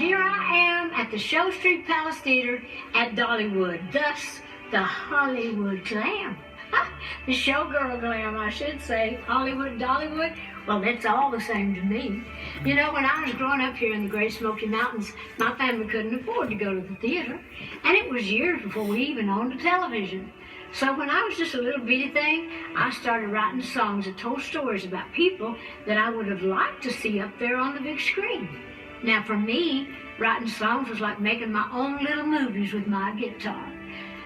here I am at the Show Street Palace Theater at Dollywood, thus the Hollywood Glam. The showgirl glam, I should say. Hollywood, Dollywood, well, that's all the same to me. You know, when I was growing up here in the Great Smoky Mountains, my family couldn't afford to go to the theater, and it was years before we even owned a television. So when I was just a little bitty thing, I started writing songs that told stories about people that I would have liked to see up there on the big screen. Now for me, writing songs was like making my own little movies with my guitar.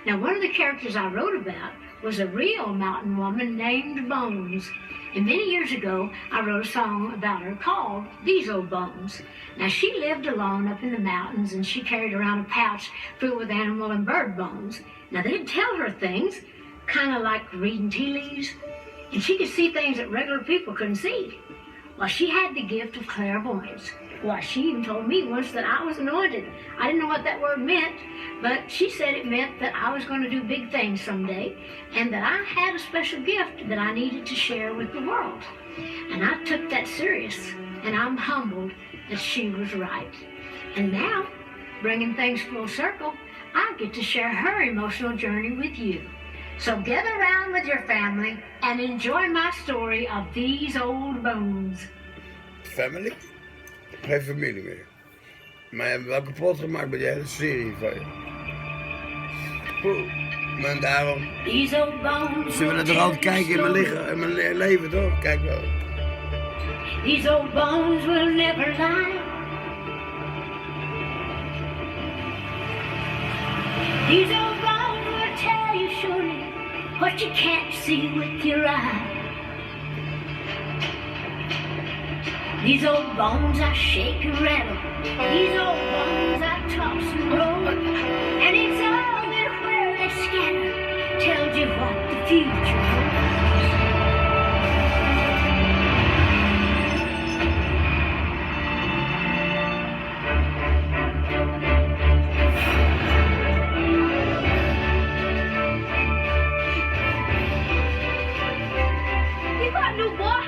Now one of the characters I wrote about was a real mountain woman named Bones. And many years ago, I wrote a song about her called These Old Bones. Now she lived alone up in the mountains and she carried around a pouch filled with animal and bird bones. Now they'd tell her things, kind of like reading tea leaves, and she could see things that regular people couldn't see. Well, she had the gift of clairvoyance. Well, she even told me once that I was anointed. I didn't know what that word meant, but she said it meant that I was going to do big things someday, and that I had a special gift that I needed to share with the world. And I took that serious, and I'm humbled that she was right. And now, bringing things full circle, I get to share her emotional journey with you. So get around with your family and enjoy my story of These Old Bones. Family? Geen familie meer. Maar je hebt wel kapot gemaakt bij die hele serie van je. Maar daarom... These old bones. Ze willen toch altijd kijken in mijn lichaam, in mijn leven toch? Kijk wel. These old bones will never lie. These old bones will tell you surely what you can't see with your eye. These old bones I shake and rattle. These old bones I toss and roll. And it's all that where they scatter tells you what the future holds. You got a new boy?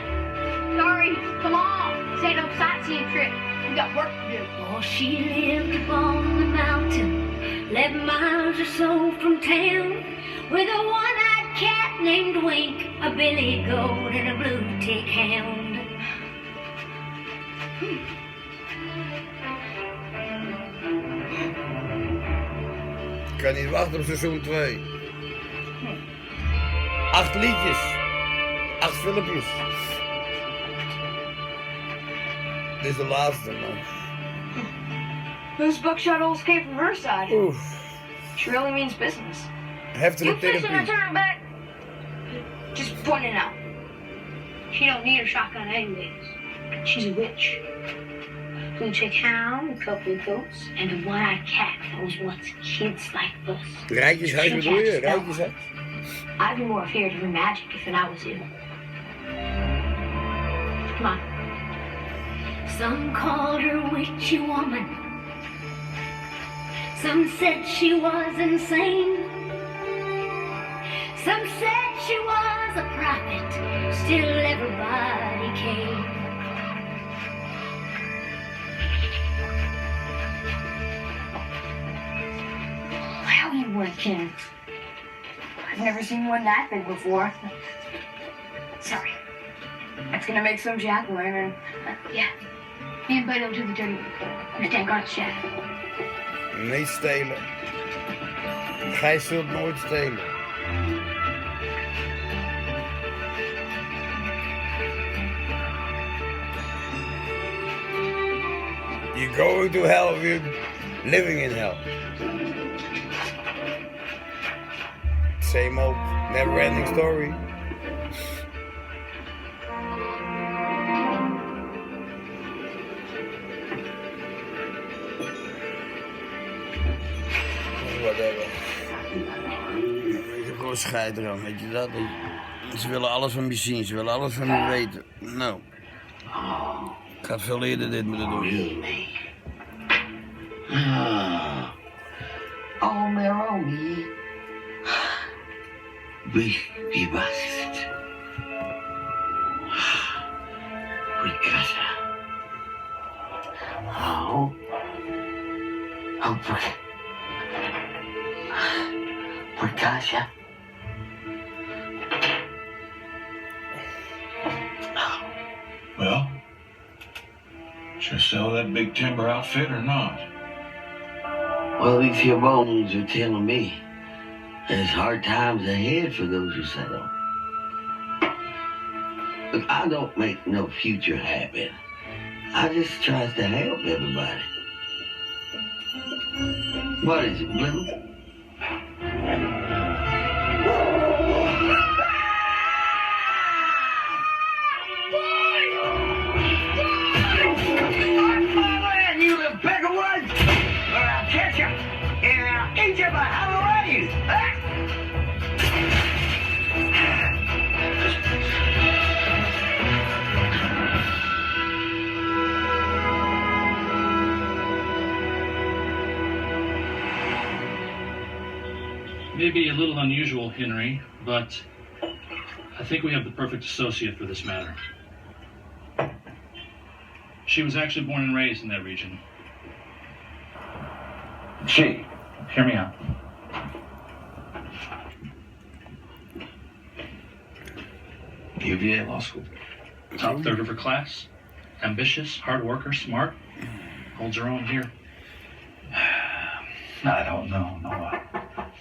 Sorry, come on. Say no sightseeing trip. We got work to do. Oh, she lived upon the mountain, 11 miles or so from town, with a one-eyed cat named Wink, a billy goat, and a blue-tick hound. Ik kan niet wachten op seizoen 2. 8 liedjes. 8 filmpjes. Dit is de laatste, man. Those buckshot holes came from her side. Oef. She really means business. Heftige You fishing or therapie. turning back? Just pointing it out. She don't need a shotgun anyways. She's a witch. Blue-tick hound, a couple of goats, and a one-eyed cat knows what's kids like us. Rijtjeshuis bedoel je? Rijtjeshuis? I'd be more afraid of her magic if I was you. Come on. Some called her witchy woman. Some said she was insane. Some said she was a prophet. Still everybody came. Wow, you working. I've never seen one that big before. Sorry. That's gonna make some jack learn. Yeah. Me and Buddy will do the dirty work. We take our chef. Niet stelen. Gij zult nooit stelen. You're going to hell if you're living in hell. Same old never-ending story. Whatever. Gewoon scheid eraan, weet je dat? Ze willen alles van me zien, ze willen alles van me weten. Nou, ik had veel eerder dit moeten doen. Oh, Meromi. Wie was het? Ricata. Oh, Oh, por casa. Well, should I sell that big timber outfit or not? Well, these here bones are telling me there's hard times ahead for those who settle. Look, I don't make no future happen. I just tries to help everybody. What is it, Blue? You little peck of wood, or I'll catch you and I'll eat you by how are you? Maybe a little unusual, Henry, but I think we have the perfect associate for this matter. She was actually born and raised in that region. She, hear me out. UVA Law School. Top third of her class. Ambitious, hard worker, smart. Holds her own here. I don't know, Noah.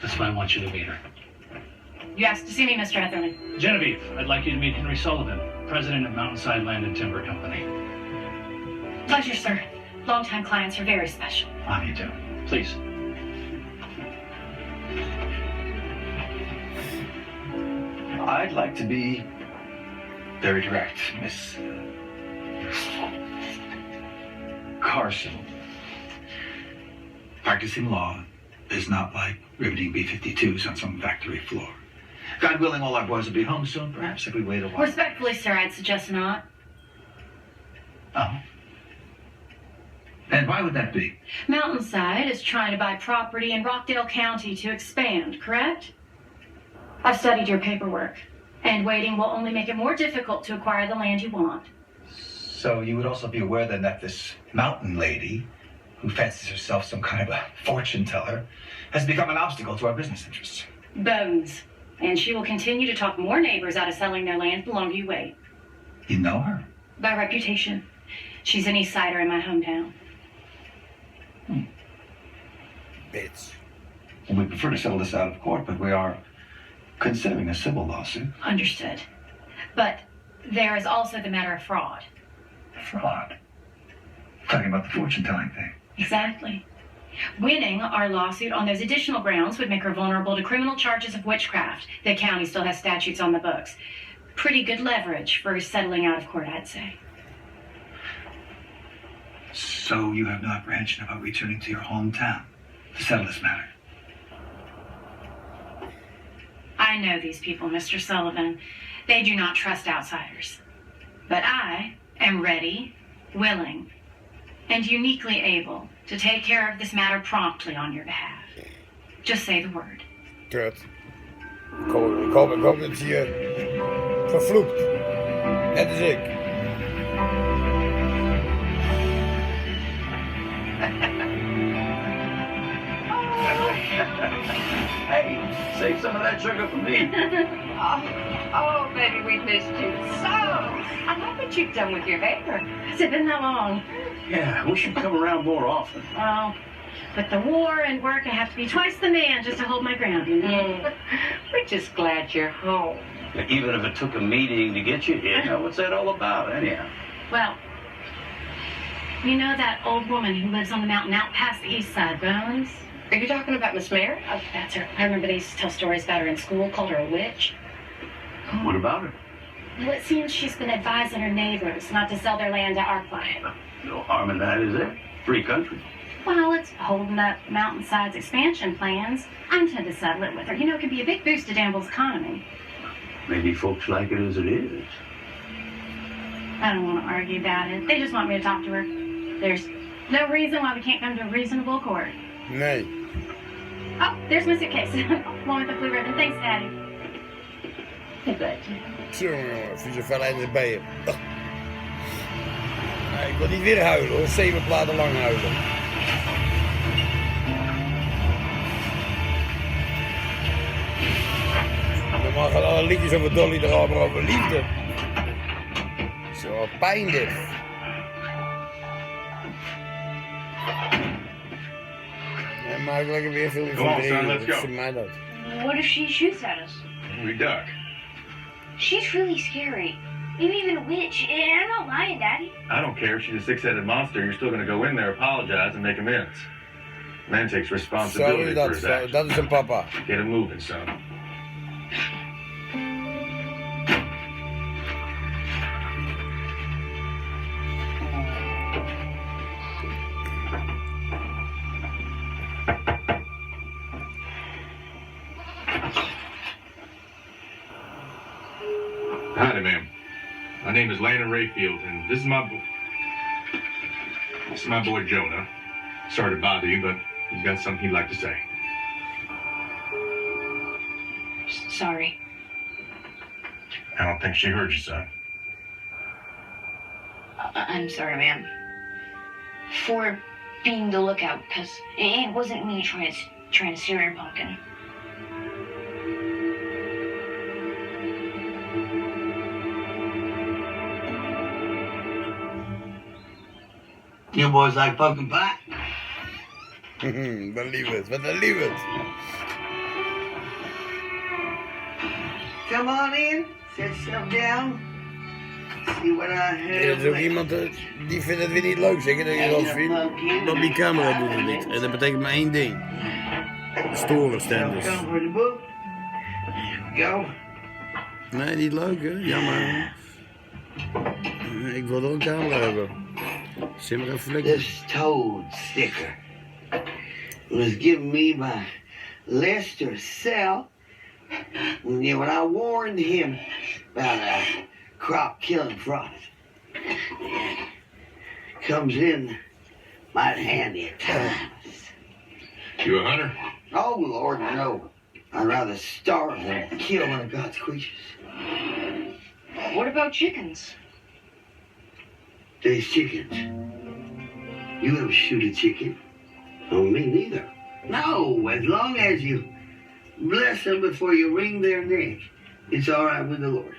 That's why I want you to meet her. You asked to see me, Mr. Etherman. Genevieve, I'd like you to meet Henry Sullivan, president of Mountainside Land and Timber Company. Pleasure, sir. Longtime clients are very special. How do you do? Please. I'd like to be very direct, Miss Carson. Practicing law is not like riveting B-52s on some factory floor. God willing, all our boys will be home soon. Perhaps if we wait a while. Respectfully, sir, I'd suggest not. Oh. And why would that be? Mountainside is trying to buy property in Rockdale County to expand, correct? I've studied your paperwork, and waiting will only make it more difficult to acquire the land you want. So you would also be aware then that this mountain lady, who fancies herself some kind of a fortune teller, has become an obstacle to our business interests. Bones. And she will continue to talk more neighbors out of selling their land the longer you wait. You know her? By reputation. She's an East Sider in my hometown. Bitch. Well, we prefer to settle this out of court, but we are considering a civil lawsuit. Understood. But there is also the matter of fraud. Fraud? Talking about the fortune-telling thing. Exactly. Winning our lawsuit on those additional grounds would make her vulnerable to criminal charges of witchcraft. The county still has statutes on the books. Pretty good leverage for settling out of court, I'd say. So you have no apprehension about returning to your hometown to settle this matter? I know these people, Mr. Sullivan. They do not trust outsiders. But I am ready, willing, and uniquely able to take care of this matter promptly on your behalf. Just say the word. Kut. Ik hoop dat je vervloekt. Net als ik. Hey, save some of that sugar for me. Oh, baby, we've missed you so. I love what you've done with your hair. Has it been that long? Yeah, we should come around more often. Well, with the war and work, I have to be twice the man just to hold my ground, you know? We're just glad you're home. Even if it took a meeting to get you here. Now, what's that all about, anyhow? Well, you know that old woman who lives on the mountain out past the east side, Bones? Are you talking about Miss Mary? Oh, that's her. I remember they used to tell stories about her in school, called her a witch. What about her? Well, it seems she's been advising her neighbors not to sell their land to our client. No harm in that, is there? Free country. Well, it's holding up Mountainside's expansion plans. I intend to settle it with her. You know, it could be a big boost to Danville's economy. Maybe folks like it as it is. I don't want to argue about it. They just want me to talk to her. There's no reason why we can't come to a reasonable accord. Nee. Oh, there's my suitcase. One with the blue ribbon. Thanks, Daddy. Jongen, vieze verleidende bijen. Nee, ik wil niet weer huilen hoor, 7 platen lang huilen. allemaal gaan alle liedjes over Dolly erover over liefde. Zo pijn dit. En maak lekker weer veel Come on, son, let's dat go. is mij dat. What if she shoots at us? We duck. She's really scary. Maybe even a witch. And I'm not lying, Daddy. I don't care if she's a six-headed monster. You're still gonna go in there, apologize, and make amends. Man takes Zo responsibility is for dat, his zo, actions. dat is een papa. Get him moving, son. Howdy, ma'am. My name is Landon Rayfield, and this is my boy Jonah. Sorry to bother you, but he's got something he'd like to say. Sorry. I don't think she heard you, son. I'm sorry, ma'am. For being the lookout, because it wasn't me trying to steal your pumpkin. You boys like pumpkin pie? Believe it, but believe it. Come on in, sit yourself down. See what I Er have. is ook iemand die vindt het weer niet leuk, zeker dat je dat vindt. Want die camera doet het niet. En dat betekent maar één ding. Storen stenders. Come for the book. There we go. Nee, niet leuk hè, jammer. Ik wil er een camera hebben. Zit maar even lekker. This toad sticker was given me by Lester Sell when I warned him about a crop killing frost. Comes in mighty handy at times. You a hunter? Oh Lord, no. I'd rather starve than kill one of God's creatures. What about chickens? These chickens. You ever shoot a chicken? Oh, me neither. No, as long as you bless them before you wring their neck, it's all right with the Lord.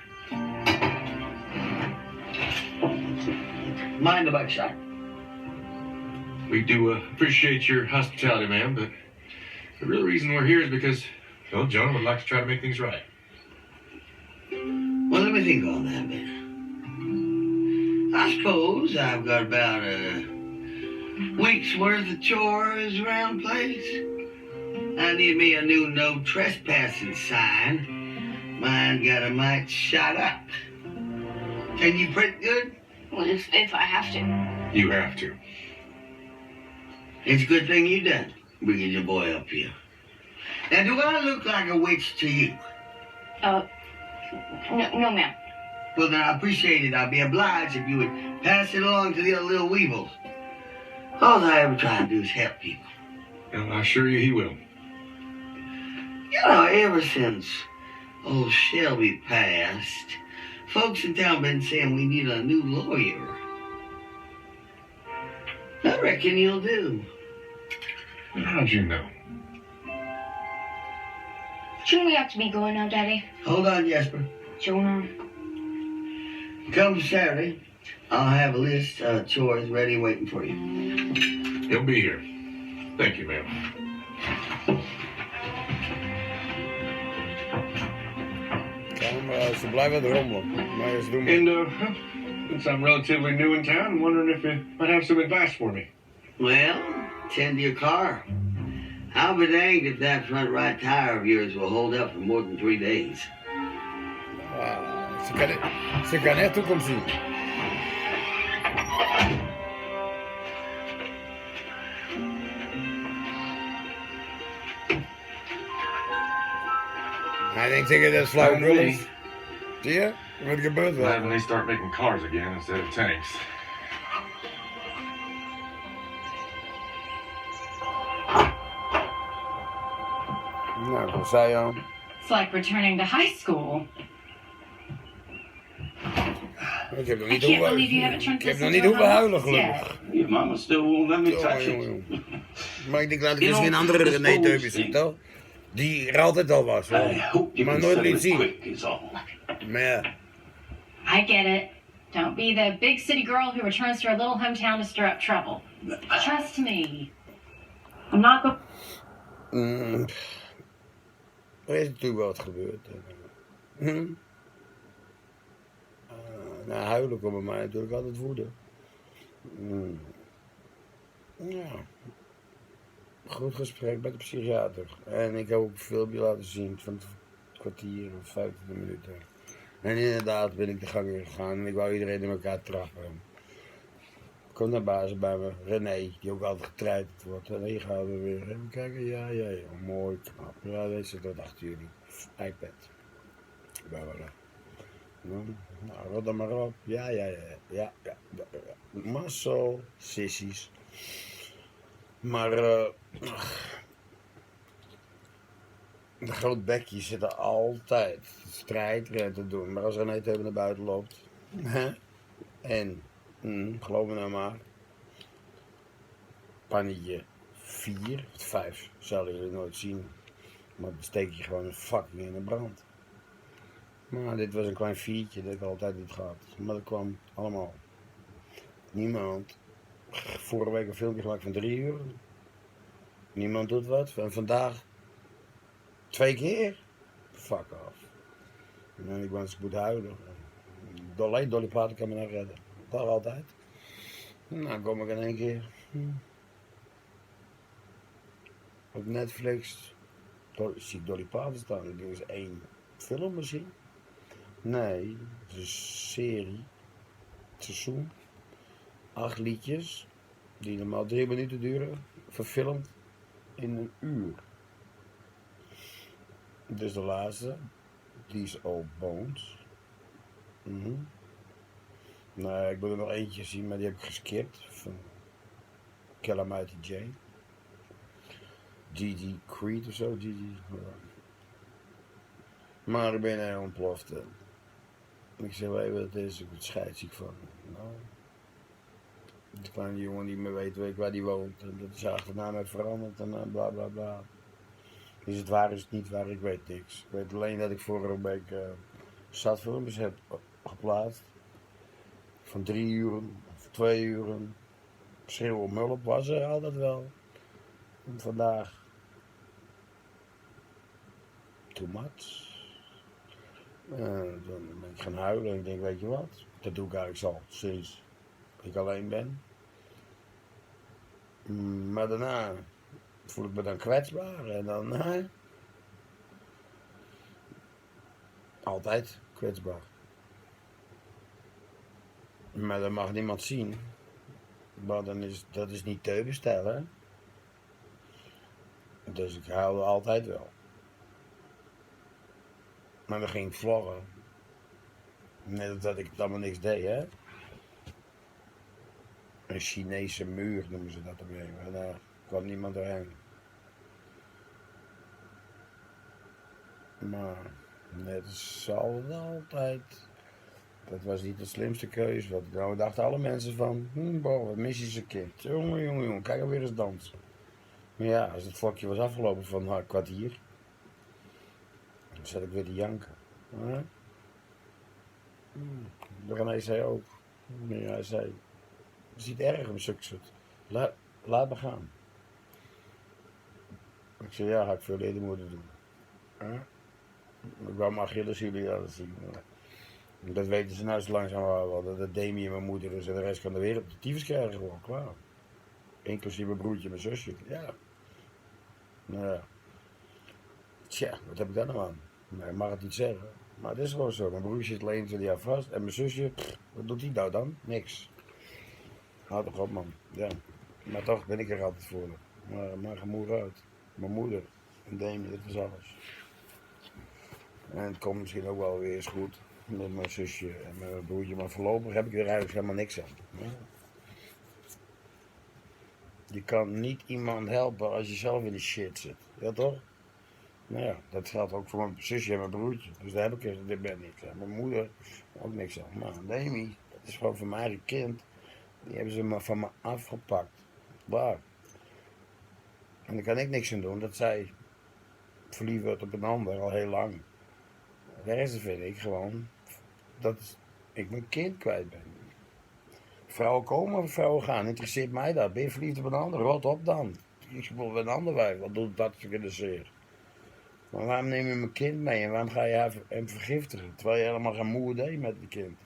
Mind the buckshot. We do appreciate your hospitality, ma'am, but the real reason we're here is because, well, Jonah would like to try to make things right. Well, let me think on that, man. I suppose I've got about a week's worth of chores around the place. I need me a new no trespassing sign. Mine got a mite shot up. Can you print good? Well, if I have to. You have to. It's a good thing you done, bringing your boy up here. Now, do I look like a witch to you? No, ma'am. Well, then I appreciate it. I'd be obliged if you would pass it along to the other little weevils. All I ever try to do is help people. And I assure you he will. You know, ever since old Shelby passed, folks in town been saying we need a new lawyer. I reckon you'll do. How'd you know? Shouldn't we have to be going now, Daddy? Hold on, Jesper. Jonah. Come Saturday, I'll have a list of chores ready waiting for you. He'll be here. Thank you, ma'am. Ze blijven rommelen. Maar eens doen. And, since I'm relatively new in town, I'm wondering if you might have some advice for me. Well, tend to your car. I'll be danged if that front right tire of yours will hold up for more than 3 days. Ze kan echt toekomst zien. Hij denkt zeker dat het flauwekul is. Zie je? Wat gebeurt Glad when wel? they start making cars again instead of tanks. Nou, wat zei je? It's like returning to high school. Ik heb nog I niet can't hoeven, believe you haven't turned ik heb this nog into niet a hoeven huilen, romance gelukkig. yet. Your mama still won't let me touch Jongen, it. jongen. Maar ik denk, laat ik eens geen andere Rene Teuben zien, toch? Die er altijd al was, hoor. I hope you Maar can nooit settle liet it zien. quick is all. Maar ja, I get it. Don't be the big city girl who returns to her little hometown to stir up trouble. Trust me. I'm not going... er is natuurlijk wel wat gebeurd. Nou, huilen komt bij mij natuurlijk altijd woede. Ja. Goed gesprek met de psychiater. En ik heb ook een filmpje laten zien van een kwartier of 15 minuten. En inderdaad ben ik de gang in gegaan en ik wou iedereen in elkaar trappen. Komt naar basis bij me, Rene, die ook altijd getreiterd wordt. En hier gaan we weer. Even kijken, ja, mooi, knap. Ja, deze, dat dachten jullie. iPad. Blablabla. Nou, rot dan maar op. Ja. Mazzel, sissies. Maar, de groot bekje zit er altijd strijd te doen. Maar als Rene Teuben naar buiten loopt, en, geloof me nou maar, pannetje 4 of 5 zullen jullie nooit zien. Maar dan steek je gewoon een fucking in de brand. Maar dit was een klein viertje dat ik altijd niet gehad. Maar dat kwam allemaal. Niemand. Vorige week een filmpje gemaakt van 3 uur. Niemand doet wat. En vandaag 2 keer. Fuck off. En ik wens ik moet huilen. Dolly Parton kan me nou redden. Dat altijd. Nou kom ik in 1 keer. Op Netflix. Zie ik Dolly Parton staan. Ik doe eens 1 film misschien. Nee, het is een serie. Seizoen. 8 liedjes. Die normaal 3 minuten duren. Verfilmd in 1 uur. Dus de laatste. These Old Bones. Nee, ik wil er nog eentje zien, maar die heb ik geskipt. Van Calamity Jane. Gigi Creed of zo. Gigi. Maar ik ben er ontploft. Ik zeg, weet je wat het is? Ik word scheidsziek van. Nou, die kleine jongen die me weet waar die woont. En dat is achternaam heeft veranderd en bla bla bla. Is het waar, is het niet waar? Ik weet niks. Ik weet alleen dat ik vorige week zatfilmpjes heb geplaatst. Van 3 uren, of 2 uren. Schreeuw om hulp was er altijd wel. En vandaag. Too much. Dan ben ik gaan huilen en ik denk, weet je wat? Dat doe ik eigenlijk al sinds ik alleen ben. Maar daarna voel ik me dan kwetsbaar en dan altijd kwetsbaar. Maar dat mag niemand zien. Maar dat is niet Teuben-stijl, hè? Dus ik huilde altijd wel. Maar dan ging ik vloggen. Net dat ik allemaal niks deed, hè. Een Chinese muur noemen ze dat op een gegeven moment. Daar kwam niemand doorheen. Maar net zal altijd. Dat was niet de slimste keuze. Want nou dachten alle mensen van, wat mis je zijn kind. Jongen, kijk hem weer eens dansen. Maar ja, als het vlogje was afgelopen van een kwartier. Dan zat ik weer te janken. Rene zei ook. Nee, hij zei. Het is niet erg om succes. Laat me gaan. Ik zei, ja, had ik veel eerder moeten doen. Ik wou mijn Achilles jullie laten zien. Dat weten ze nou zo langzaam wel. Dat Demi en mijn moeder is en de rest van de wereld de tyfus krijgen gewoon, klaar. Inclusief mijn broertje en mijn zusje. Ja. Nou ja. Tja, wat heb ik daar nou aan? Nee, ik mag het niet zeggen. Maar het is gewoon zo. Mijn broertje zit alleen 20 jaar vast. En mijn zusje, wat doet die nou dan? Niks. Houd toch op, man. Ja. Maar toch ben ik er altijd voor. Maar gemoer uit. Mijn moeder en Demi, dat was alles. En het komt misschien ook wel weer eens goed. Met mijn zusje en mijn broertje. Maar voorlopig heb ik er eigenlijk helemaal niks aan. Ja. Je kan niet iemand helpen als je zelf in de shit zit. Ja toch? Nou ja, dat geldt ook voor mijn zusje en mijn broertje. Dus daar heb ik er niks aan. Mijn moeder ook niks aan. Maar Demi, dat is gewoon van mijn eigen kind. Die hebben ze van me afgepakt. Waar? En daar kan ik niks aan doen dat zij verliefd wordt op een ander al heel lang. De rest vind ik gewoon dat ik mijn kind kwijt ben. Vrouwen komen of vrouwen gaan, interesseert mij dat. Ben je verliefd op een ander? Rot op dan. Ik wil een ander wijf, wat doet dat geïnteresseerd? Maar waarom neem je mijn kind mee en waarom ga je hem vergiftigen? Terwijl je helemaal geen moe deed met die kind.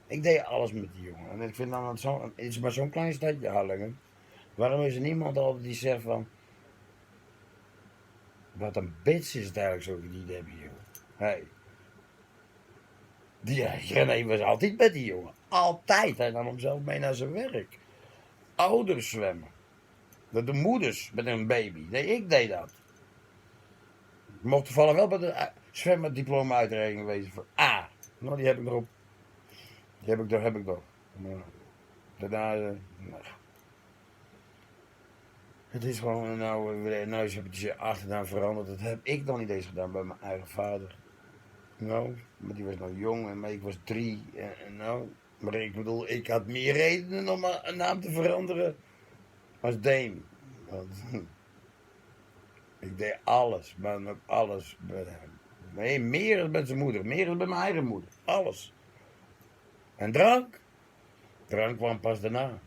Ik deed alles met die jongen. En ik vind dan dat het is maar zo'n klein stadje Harlingen. Waarom is er niemand altijd die zegt van... Wat een bitch is het eigenlijk zo die hebben, joh. Hey. René was altijd met die jongen. Altijd. Hij nam hem zelf mee naar zijn werk. Ouders zwemmen. De moeders met een baby. Nee, ik deed dat. Ik mocht toevallig wel bij de zwemdiploma uitreiking wezen voor A. Nou, die heb ik nog op. Die heb ik nog. Maar daarna, nee. Het is gewoon, nou is het je achternaam veranderd. Dat heb ik nog niet eens gedaan bij mijn eigen vader. Nou, maar die was nou jong en ik was 3. Nou, maar ik bedoel, ik had meer redenen om een naam te veranderen als Dame. Want, ik deed alles, maar ook alles bij hem. Nee, meer dan met zijn moeder, meer dan bij mijn eigen moeder. Alles. En drank? Drank kwam pas daarna.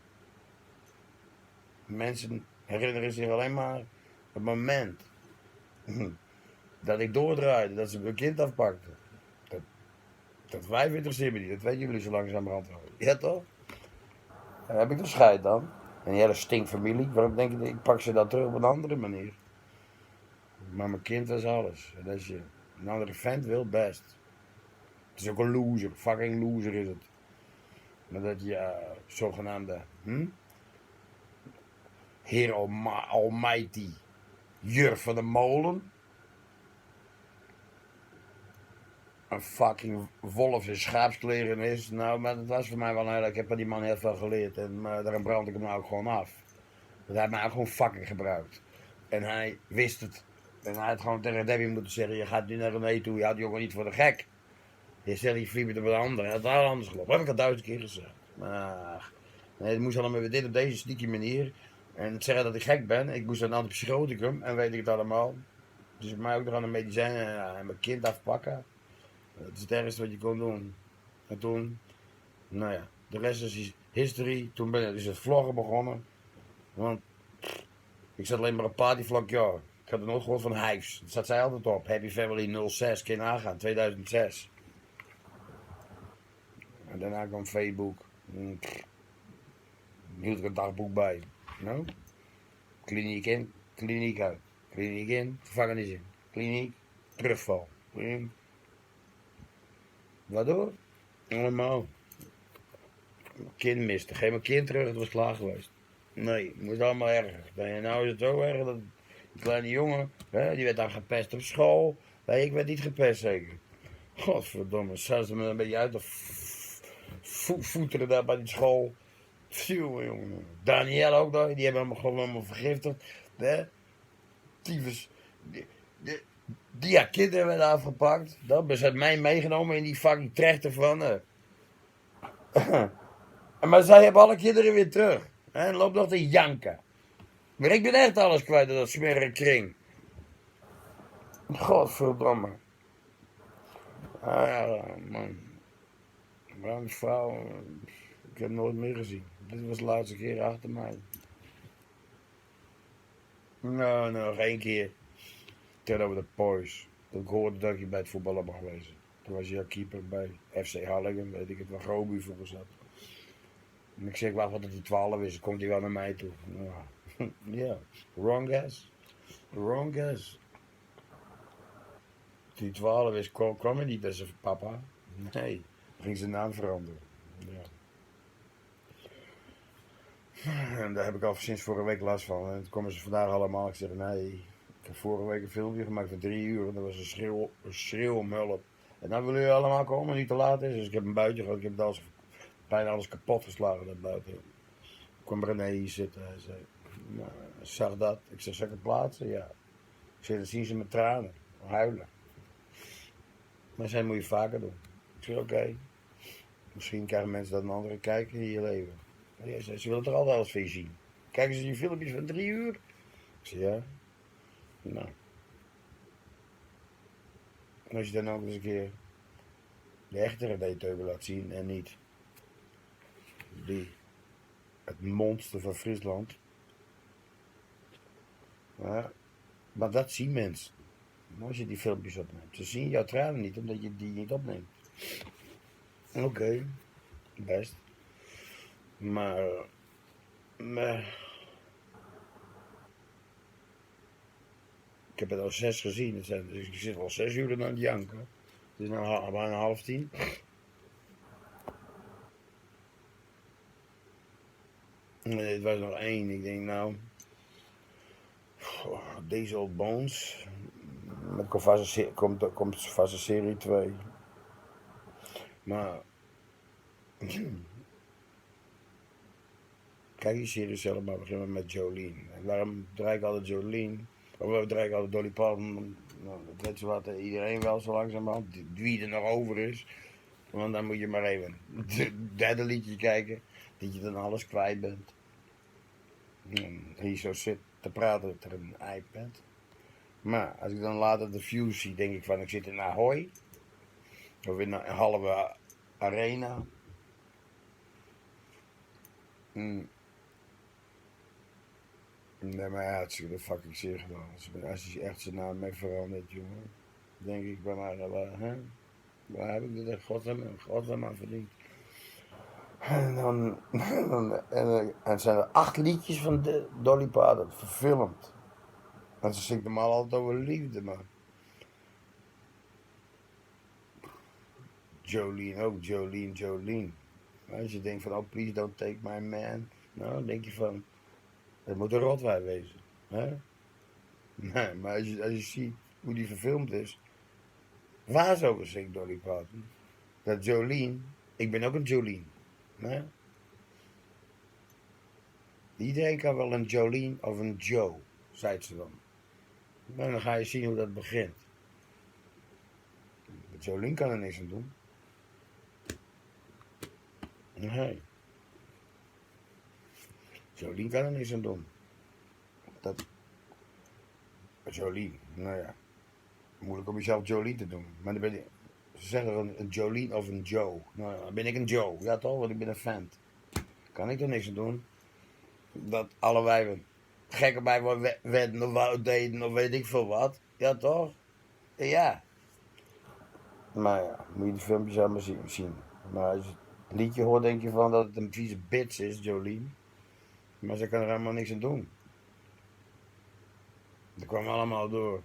Mensen herinneren zich alleen maar het moment dat ik doordraaide, dat ze mijn kind afpakten. Dat wijf interesseert me niet, dat weten jullie zo langzamerhand wel. Ja toch? Dan heb ik de scheid dan. En die hele stinkfamilie, waarom denk je, ik pak ze dan terug op een andere manier. Maar mijn kind was alles. En als je een andere vent wil, best. Het is ook een loser, fucking loser is het. Maar dat je zogenaamde Heer Almighty Jurf van de Molen een fucking wolf in schaapskleren is. Nou, maar dat was voor mij wel heel... Ik heb van die man heel veel geleerd en daarom brand ik hem nou ook gewoon af. Want hij heeft mij ook gewoon fucking gebruikt. En hij wist het. En hij had gewoon tegen Debbie moeten zeggen, je gaat nu naar Rene toe, je houdt die jongen niet voor de gek. Je zegt, je vliegt op een ander. Hij had het anders gelopen. Dat heb ik al 1000 keer gezegd. Maar nee, het moest allemaal weer dit op deze sneaky manier. En zeggen dat ik gek ben. Ik moest een antipsychoticum en weet ik het allemaal. Dus mij ook nog aan de medicijnen en mijn kind afpakken. Dat is het ergste wat je kon doen. En toen, nou ja, de rest is history. Toen is het vloggen begonnen. Want ik zat alleen maar op partyvlog, ja. Ik had er nooit gehoord van Hives. Dat zat zij altijd op. Happy Family 06, kun je nagaan, 2006. En daarna kwam Facebook. Hield ik een dagboek bij. Nou? Kliniek in, kliniek uit. Kliniek in, gevangenis in. Kliniek, terugval. Waardoor? Allemaal. Kind miste. Geef mijn kind terug, het was klaar geweest. Nee, het moest allemaal erger. Nou is het zo erg dat die kleine jongen, hè, die werd dan gepest op school. Nee, ik werd niet gepest zeker. Godverdomme, zouden ze me een beetje uit de voeteren daar bij die school. Jongen. Daniel ook nog, die hebben hem gewoon allemaal vergiftigd. Hè? Tyfus. Die kinderen werden afgepakt. Dat hebben ze mij meegenomen in die fucking trechter van. Maar zij hebben alle kinderen weer terug. En loopt nog te janken. Maar ik ben echt alles kwijt in dat smerige kring. Godverdomme. Ah ja, man. Maar die vrouw, ik heb nooit meer gezien. Dit was de laatste keer achter mij. Nou, nog 1 keer. Tegenover de boys. Toen ik hoorde dat je bij het voetballen mag wezen. Toen was je al keeper bij FC Harlingen, weet ik het, waar Grobu vroeger zat. En ik zeg, wacht wat het die 12 is, komt hij wel naar mij toe. Nou, ja, wrong guess. Wrong guess. Die 12 is, kwam hij niet bij zijn papa. Nee, ging zijn naam veranderen. Ja. En daar heb ik al sinds vorige week last van. En toen komen ze vandaag allemaal. Ik zeg, nee, ik heb vorige week een filmpje gemaakt van 3 uur. En dat was een schreeuw om hulp. En dan willen jullie allemaal komen, niet te laat is. Dus ik heb hem buiten gehad. Ik heb alles, bijna alles kapot geslagen daar buiten. Toen kwam René hier zitten. Hij zei, nou, zag dat. Ik zeg, zal ik het plaatsen? Ja. Ik zeg, dan zien ze met tranen. Huilen. Maar zij moet je vaker doen. Ik zeg, oké. Misschien krijgen mensen dat een andere kijk in je leven. Ja, ze willen toch altijd alles van je zien. Kijken ze die filmpjes van 3 uur? Ik zeg, ja. Nou. En als je dan ook eens een keer de echte Rene Teuben laat zien en niet het monster van Friesland. Maar dat zien mensen. Als je die filmpjes opneemt. Ze zien jouw tranen niet omdat je die niet opneemt. Oké, best. Maar ik heb het al 6 gezien. Dus ik zit al 6 uur aan het janken. Het is nu bijna 9:30. En dit was nog 1. Ik denk nou, deze old bones. Er komt vast een serie 2. Maar kijk die serie zelf maar, beginnen met Jolene. En waarom draai ik altijd Jolene? Of draai ik altijd Dolly Parton? Nou, dat weet wat iedereen wel zo langzamerhand. Wie er nog over is. Want dan moet je maar even het derde liedje kijken. Dat je dan alles kwijt bent. En hier zo zit te praten op een iPad. Maar als ik dan later de views zie, denk ik van ik zit in Ahoy. Of in een halve arena. Nee, maar ja, het is de fucking zeer gedaan. Als hij echt zijn naam heeft veranderd, jongen. Denk ik bij mij, waar heb ik dit echt godsnaam aan verdiend? En dan zijn er 8 liedjes van Dolly Parton verfilmd. En ze zingt normaal altijd over liefde, man. Jolene ook, Jolene. Als je denkt van, oh please don't take my man. Nou, dan denk je van, het moet een rotwij wezen. Hè? Nee, maar als je ziet hoe die verfilmd is. Waar zo zingt Dolly Parton? Dat Jolene, ik ben ook een Jolene. Hè? Iedereen kan wel een Jolene of een Joe, zei ze dan. Maar dan ga je zien hoe dat begint. Jolene kan er niks aan doen. Nee. Jolene kan er niks aan doen. Jolene, nou ja. Moeilijk om jezelf Jolene te doen. Maar dan ben je, ze zeggen een Jolene of een Joe. Nou ja, dan ben ik een Joe. Ja toch, want ik ben een fan. Kan ik er niks aan doen. Dat alle wijven gek erbij werden of deden of weet ik veel wat. Ja toch? Ja. Maar ja, moet je de filmpjes allemaal zien. Maar als je het liedje hoort, denk je van dat het een vieze bitch is, Jolene. Maar ze kan er helemaal niks aan doen. Dat kwam allemaal door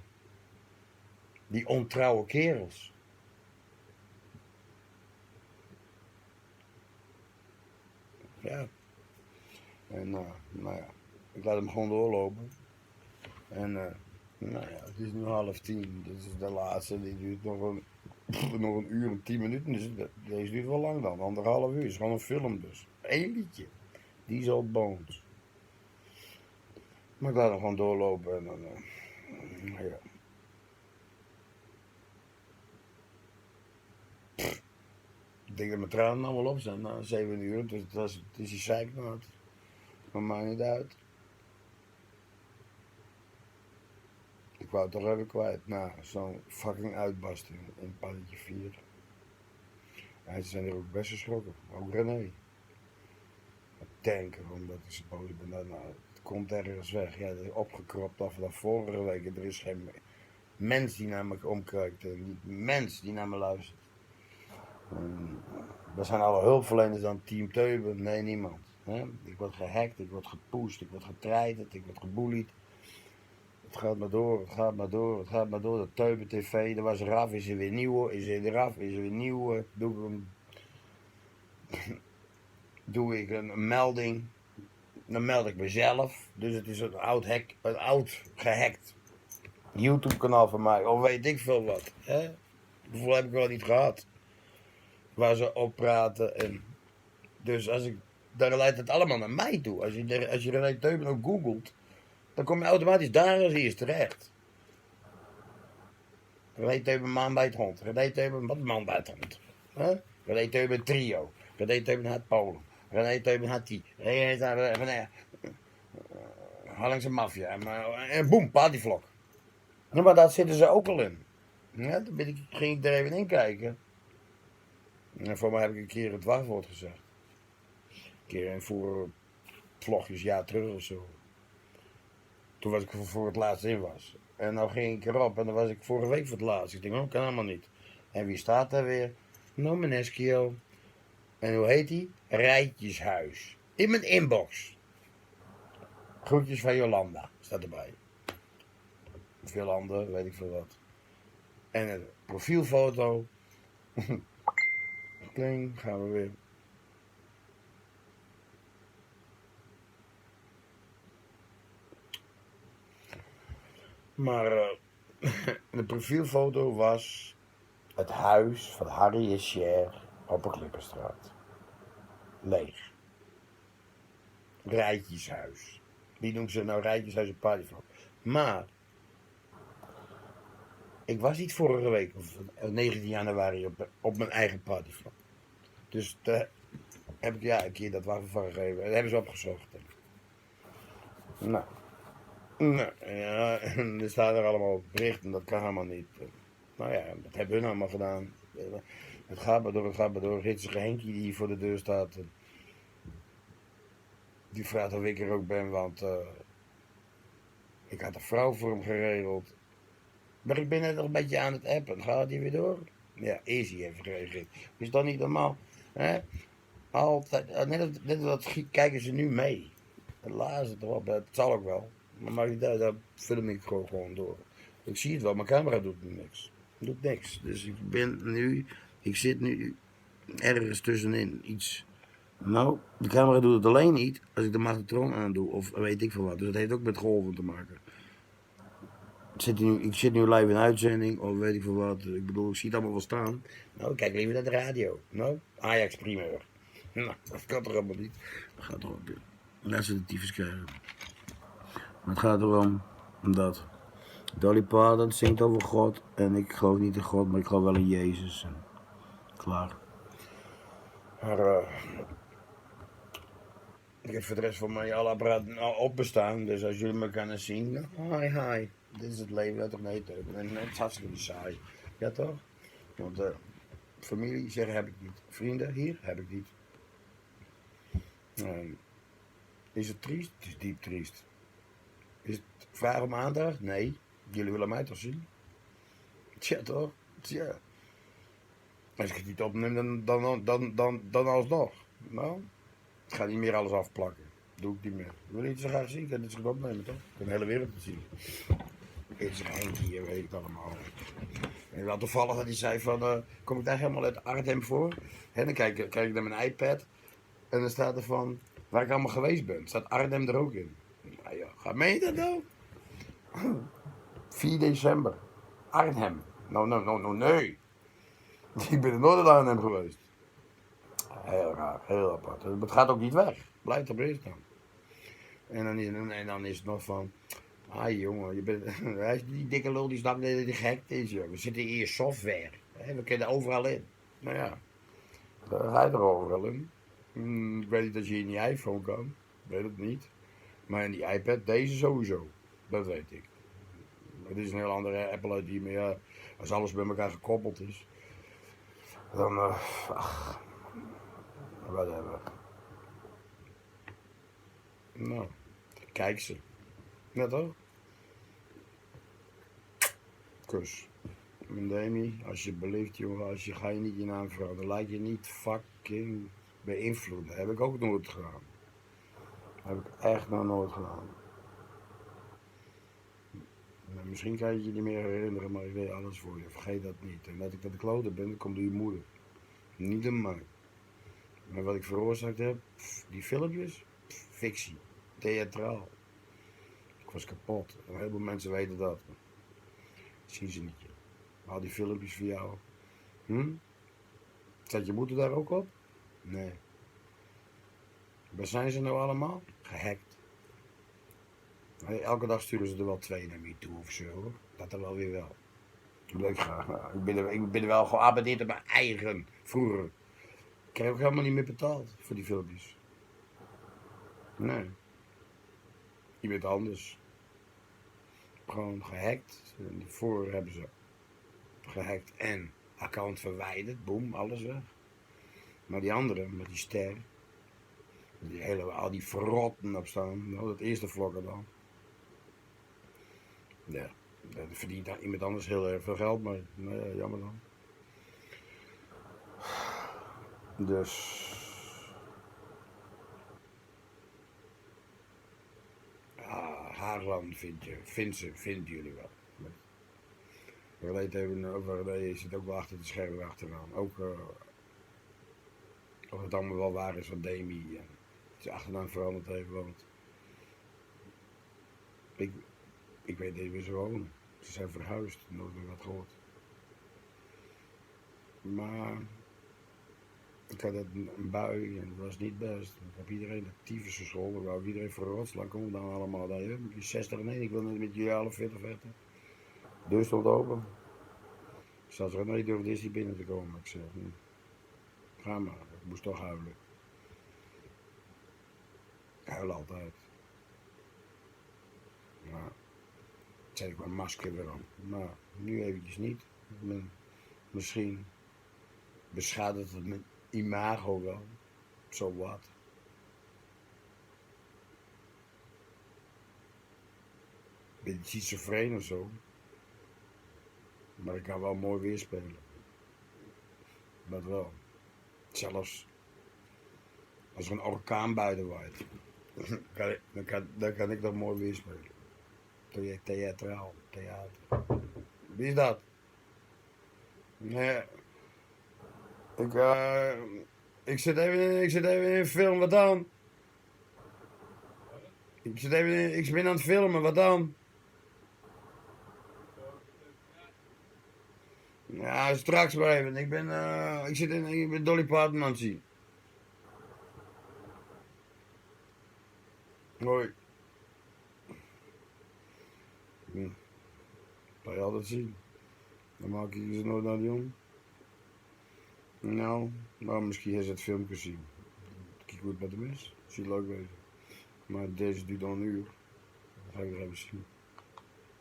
die ontrouwe kerels. Ja. En nou ja, ik laat hem gewoon doorlopen. En nou ja, het is nu 9:30. Dit is de laatste. Die duurt nog een uur en 10 minuten. Dus deze duurt wel lang dan. 1,5 uur. Het is gewoon een film dus. 1 liedje. These Old Bones. Maar ik laat hem gewoon doorlopen. En dan, ja. Ik denk dat mijn tranen allemaal op zijn na 7 uur. Dus het is die zeiknoot. Maar maakt niet uit. Ik wou het toch even kwijt. Nou, zo'n fucking uitbarsting in palletje 4. En ze zijn er ook best geschrokken. Ook Rene. Tanken, omdat ik zo boos ben. Nou, het komt ergens weg. Ja, dat is opgekropt af van vorige week. Er is geen mens die naar me omkijkt. Niet mens die naar me luistert. We zijn alle hulpverleners dan Team Teuben. Nee, niemand. Ik word gehackt, ik word gepusht, ik word getreiterd, ik word gebullied. Het gaat maar door, het gaat maar door, het gaat maar door. De Teuben TV, er was eraf, is er weer nieuw, is er eraf, is er weer nieuw. Doe ik een melding, dan meld ik mezelf. Dus het is een oud gehackt YouTube kanaal van mij, of weet ik veel wat. Hoeveel heb ik wel niet gehad. Waar ze op praten en dus dan leidt het allemaal naar mij toe. Als je Rene Teuben ook googelt, dan kom je automatisch daar als eerst terecht. Rene Teuben man bij het hond. Rene Teuben wat man bij het hond. Rene Teuben trio. Rene Teuben had Polen. Rene Teuben had die. Rene Hallingse maffia. En boem, partyvlog. Ja, maar daar zitten ze ook al in. Ja, toen ging ik er even in kijken. En voor mij heb ik een keer het wachtwoord gezegd. Een keer voor vlogjes jaar terug of zo. Toen was ik voor het laatst in was. En nou ging ik erop en dan was ik vorige week voor het laatst. Ik denk, oh, kan helemaal niet. En wie staat daar weer? Nou, Meneschio. En hoe heet die? Rijtjeshuis. In mijn inbox. Groetjes van Jolanda, staat erbij. Of Jolanda, weet ik veel wat. En een profielfoto. Kling, gaan we weer. Maar de profielfoto was het huis van Harry en Cher op de Klippenstraat. Leeg. Rijtjeshuis. Wie noemt ze nou Rijtjeshuis een partyvlog? Maar ik was niet vorige week, of 19 januari, op mijn eigen partyvlog. Dus daar heb ik een keer dat wapen van gegeven. Dat hebben ze opgezocht. Nou, ja, en er staan er allemaal berichten, dat kan helemaal niet. Nou ja, dat hebben hun allemaal gedaan. Het gaat maar door, het gaat maar door. Ritsige Henkie die hier voor de deur staat. Die vraagt of ik er ook ben, want ik had een vrouw voor hem geregeld. Maar ik ben net nog een beetje aan het appen. Gaat hij weer door? Ja, is hij even gereageerd. Is dat niet normaal? Hè? Altijd, net wat kijken ze nu mee. Laat het erop, het zal ook wel. Maar maakt niet uit, daar film ik gewoon door. Ik zie het wel, mijn camera doet niks. Doet niks. Dus ik zit nu ergens tussenin iets. Nou, de camera doet het alleen niet als ik de magnetron aandoe of weet ik veel wat. Dus dat heeft ook met golven te maken. Ik zit nu live in uitzending of weet ik veel wat. Ik bedoel, ik zie het allemaal wel staan. Nou, ik kijk liever naar de radio. Nou, Ajax primeur. Nou, dat kan toch helemaal niet. Dat gaat toch op. Laat ze de tyfus krijgen. Maar het gaat erom dat Dolly Parton zingt over God. En ik geloof niet in God, maar ik geloof wel in Jezus. En klaar. Maar ik heb voor de rest van mij alle apparaten opbestaan. Dus als jullie me kunnen zien. Hi. Dit is het leven, dat toch nee, Teuben. En het is hartstikke saai. Ja toch? Want familie zeggen heb ik niet. Vrienden hier heb ik niet. Is het triest? Het is diep triest. Is het vraag om aandacht? Nee. Jullie willen mij toch zien? Tja toch? Tja. Als ik het niet opneem, dan alsnog. Nou, ik ga niet meer alles afplakken. Doe ik niet meer. Wil je het zo graag zien? Ik kan het zo goed opnemen toch? Ik kan de hele wereld zien. Dit is Henk hier, weet ik allemaal. En wel toevallig dat hij zei van, kom ik daar helemaal uit Arnhem voor? En dan kijk ik naar mijn iPad. En dan staat er van, waar ik allemaal geweest ben. Staat Arnhem er ook in. Nou ja, ga mee dat nou? 4 december. Arnhem. Nou, nee. Ik ben er nooit in Arnhem geweest. Heel raar, heel apart. Het gaat ook niet weg. Blijft er best dan. En dan is het nog van, jongen, die dikke lul die snapt dat hij gek is. Joh. We zitten hier software. We kunnen overal in. Nou ja, daar ga je er overal in. Ik weet niet dat je in die iPhone kan. Ik weet het niet. Maar in die iPad, deze sowieso. Dat weet ik. Het is een heel andere Apple uit die, maar ja, als alles bij elkaar gekoppeld is, dan, whatever. Nou, kijk ze. Net toch? Kus. Mijn Demi, alsjeblieft jongen, ga je niet je naam veranderen. Laat je niet fucking beïnvloeden. Dat heb ik ook nooit gedaan. Dat heb ik echt nog nooit gedaan. Nou, misschien kan je je niet meer herinneren, maar ik weet alles voor je. Vergeet dat niet. En dat ik de klote ben, dat komt door je moeder. Niet door mij. Maar wat ik veroorzaakt heb, die filmpjes, fictie. Theatraal. Ik was kapot. En heel veel mensen weten dat. Zien ze niet. Al die filmpjes voor jou. Zat je moeder daar ook op? Nee. Waar zijn ze nou allemaal? Gehackt. Elke dag sturen ze er wel 2 naar me toe of zo hoor. Dat er wel weer wel. Leuk graag. Ik ben er wel geabonneerd op mijn eigen. Vroeger. Ik kreeg ook helemaal niet meer betaald voor die filmpjes. Nee. Je bent anders. Gewoon gehackt. En voor hebben ze gehackt en account verwijderd, boem, alles weg. Maar die andere, met die ster, al die verrotten op staan, nou, dat eerste vlogger dan. Ja, daar verdient iemand anders heel erg veel geld mee. Nou ja, jammer dan. Dus... Haarland vinden jullie wel. Rene Teuben over Rene zit ook wel achter de schermen achteraan. Ook of het allemaal wel waar is van Demi. En zijn achternaam veranderd heeft, want ik weet niet waar ze wonen. Ze zijn verhuisd, nooit meer wat gehoord. Maar ik had een bui en dat was niet best. Ik heb iedereen actief is school, ik wou iedereen voor rotslang komen dan allemaal daar. Je 60 en 1, ik wil net met jullie alle 40 vetten. De deur stond open. Ik zat er niet door Disney binnen te komen. Ik zei, ga maar, ik moest toch huilen. Ik huil altijd. Maar zet ik mijn masker weer aan. Maar nu eventjes niet. Misschien beschadigt het mijn imago wel. Zo wat. Ben je schizofreen of zo. Maar ik kan wel mooi weerspelen. Dat wel. Zelfs als er een orkaan buiten waait. Dan kan ik dat mooi weerspelen. Theater. Wie is dat? Nee. Ik zit even in een film, wat dan? Ik ben aan het filmen, wat dan? Ja, straks maar even. Ik ben Dolly Parton aan het zien. Hoi. Kan je altijd zien. Dan maak ik ze nooit naar die om. Nou, maar misschien heeft ze het filmpje zien. Kijk hoe het met hem is. Zie leuk wezen. Maar deze duurt dan een uur. Dan ga ik er even zien.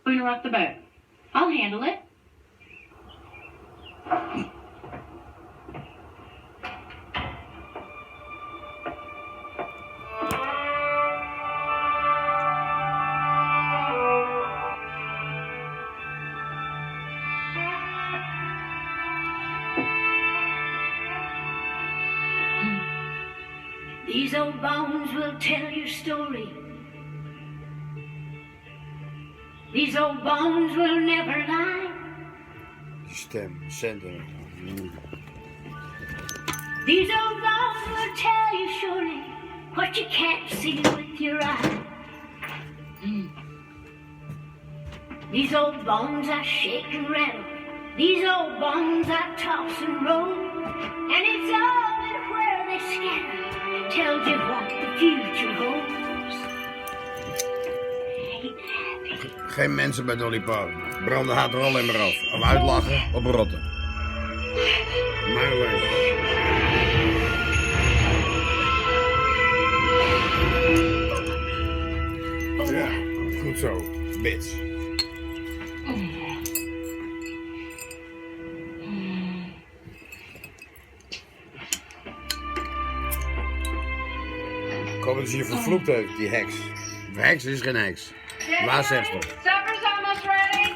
Interrupt the boat. I'll handle it. These old bones will tell your story. These old bones will never lie. Die stem, zender. These old bones will tell you surely what you can't see with your eye. These old bones I shake and rattle. These old bones I toss and roll. And it's all in where they scatter. Tells you what the future holds. Geen mensen bij Dolly Parton. Branden gaat er alleen maar af. Of uitlachen, of rotten. Maar ja, goed zo. Bits. Ik hoop dat ze je vervloekt heeft, die heks. De heks is geen heks. Waar zegt ze? Supper's almost ready.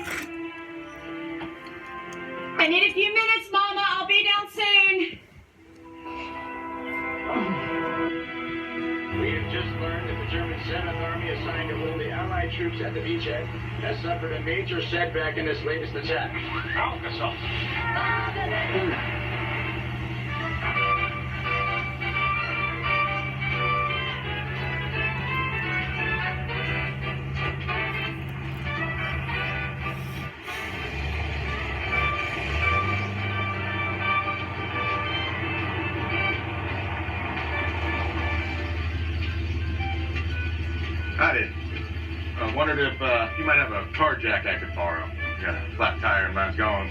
I need a few minutes, Mama. I'll be down soon. We have just learned that the German 7th Army assigned to hold the Allied troops at the beachhead has suffered a major setback in this latest attack. Aufgeschossen. Howdy. I wondered if you might have a car jack I could borrow. Got a flat tire and mine's gone.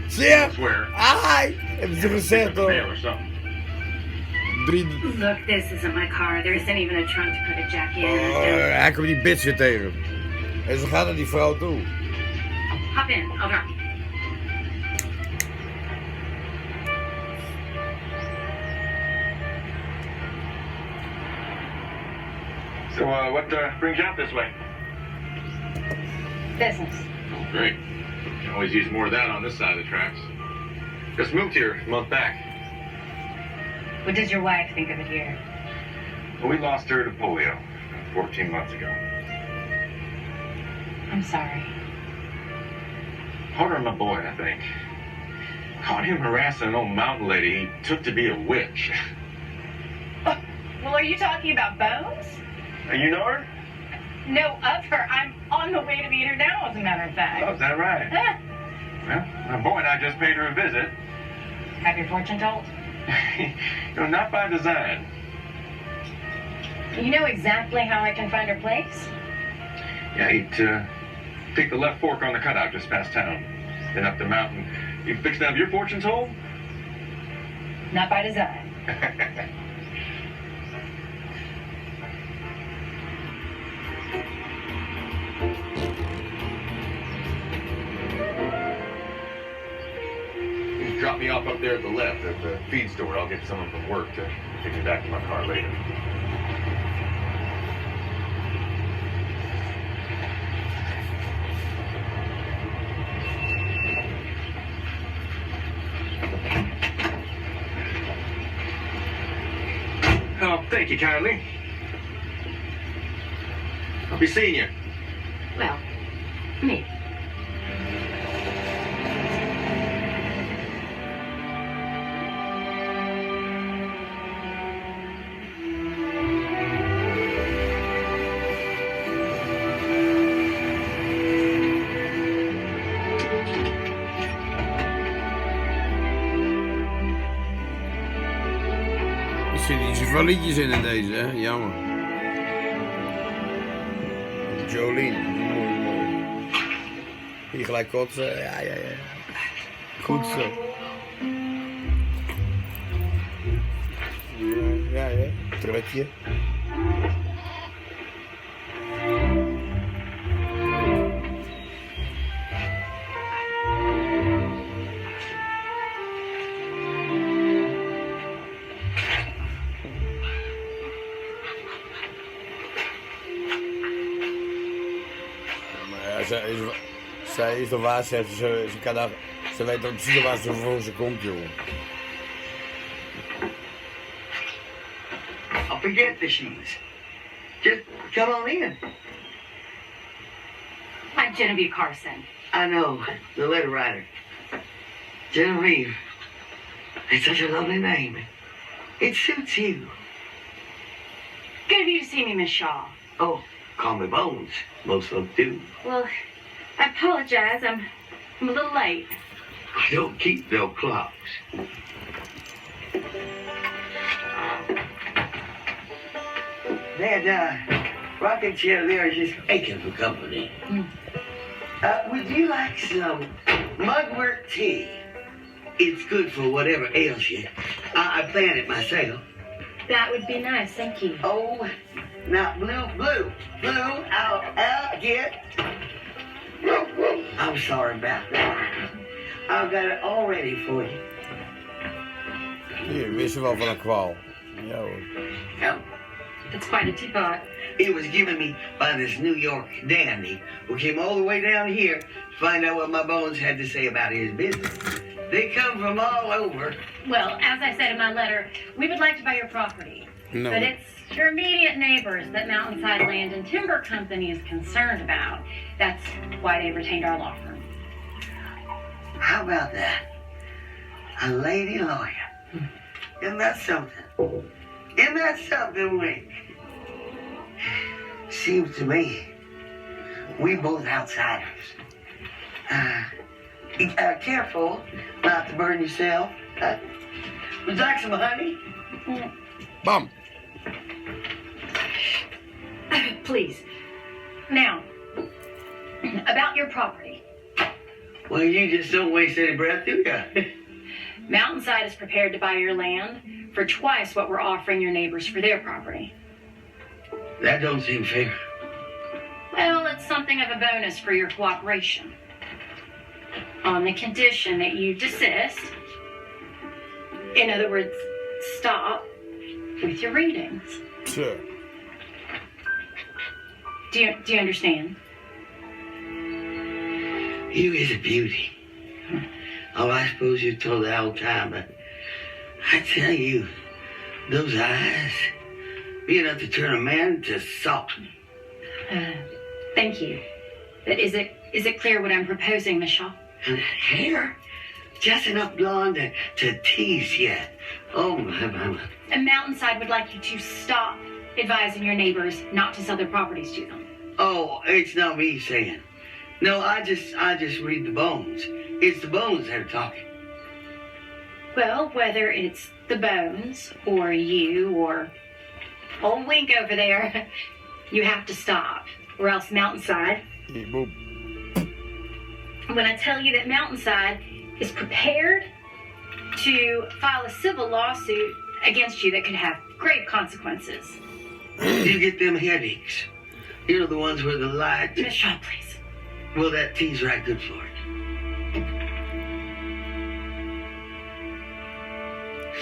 Ja! I swear. Ai! Hebben ze gezegd hoor. Mail or something. Look, this isn't my car. There isn't even a trunk to put a jack in. Hij komt die bitch weer tegen. En ze gaat naar die vrouw toe. Hop in, I'll drop you. So, what brings you out this way? Business. Oh, great. Can always use more of that on this side of the tracks. Just moved here a month back. What does your wife think of it here? Well, we lost her to polio 14 months ago. I'm sorry. Harder on my boy, I think. Caught him harassing an old mountain lady he took to be a witch. Well, are you talking about Bones? You know her? No, of her. I'm on the way to meet her now, as a matter of fact. Oh, is that right? Well, my boy and I just paid her a visit. Have your fortune told? Not by design. You know exactly how I can find her place? Yeah, he'd take the left fork on the cutout just past town. Then up the mountain. You fixed to have your fortune told? Not by design. Just drop me off up there at the left at the feed store. I'll get someone from work to take me back to my car later. Oh, thank you kindly. I'll be seeing you. Well, me. Er zitten niet zoveel liedjes in deze, hè? Jammer. Jolene, mooi. Hier gelijk kotsen, ja. Goed zo. Ja, trutje. Zij is de waarzegger, ze weet ook precies waar ze voor ze komt, jongen. I'll forget the shoes. Just come on in. I'm Genevieve Carson. I know, the letter writer. Genevieve. It's such a lovely name. It suits you. Good of you to see me, Miss Shaw. Oh, call me Bones. Most folks do. Well, I apologize. I'm a little late. I don't keep no clocks. That rocking chair there is just aching for company. Would you like some mugwort tea? It's good for whatever ails you. I plant it myself. That would be nice, thank you. Oh, now Blue, I'll get. I'm sorry about that. I've got it all ready for you. Hier, wist je wel van een kwaal. Ja hoor. Oh, It's quite a teapot. it was given me by this New York dandy who came all the way down here to find out what my bones had to say about his business. They come from all over. Well, as I said in my letter, we would like to buy your property. No. But it's your immediate neighbors that Mountainside Land and Timber Company is concerned about. That's why they retained our law firm. How about that? A lady lawyer. Isn't that something? Isn't that something, Wink? Seems to me we both outsiders. Careful not to burn yourself. Would you like some honey? Bam! Please. Now, about your property. Well, you just don't waste any breath, do you? Mountainside is prepared to buy your land for twice what we're offering your neighbors for their property. That don't seem fair. Well, it's something of a bonus for your cooperation. On the condition that you desist. In other words, stop with your readings. Zo. Do you understand? You is a beauty. Oh, I suppose you told the whole time, but I tell you, those eyes, be enough to turn a man to salt. Thank you. But is it clear what I'm proposing, Miss Shaw? And that hair, just enough blonde to tease you. Oh, my. A Mountainside would like you to stop advising your neighbors not to sell their properties to them. Oh, it's not me saying. No, I just read the bones. It's the bones that are talking. Well, whether it's the bones or you or old Wink over there, you have to stop, or else Mountainside. Boop. When I tell you that Mountainside is prepared to file a civil lawsuit against you that could have grave consequences. You get them headaches. You know, the ones where the light... Miss Shaw, please. Well, that tea's right good for it.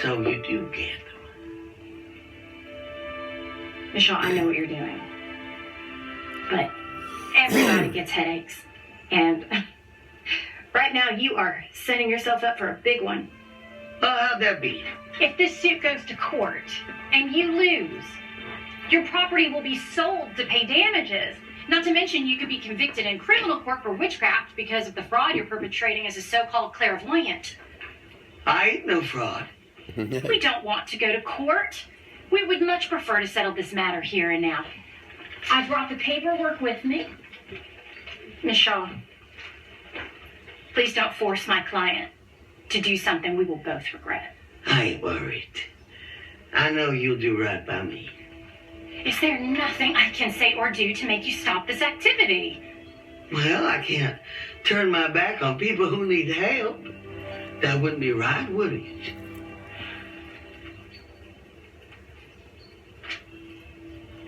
So you do get them. Miss Shaw, I know what you're doing. But everybody gets headaches. And right now you are setting yourself up for a big one. Well, how'd that be? If this suit goes to court and you lose, your property will be sold to pay damages. Not to mention you could be convicted in criminal court for witchcraft because of the fraud you're perpetrating as a so-called clairvoyant. I ain't no fraud. We don't want to go to court. We would much prefer to settle this matter here and now. I brought the paperwork with me. Miss Shaw, please don't force my client to do something we will both regret. I ain't worried. I know you'll do right by me. Is there nothing I can say or do to make you stop this activity? Well, I can't turn my back on people who need help. That wouldn't be right, would it?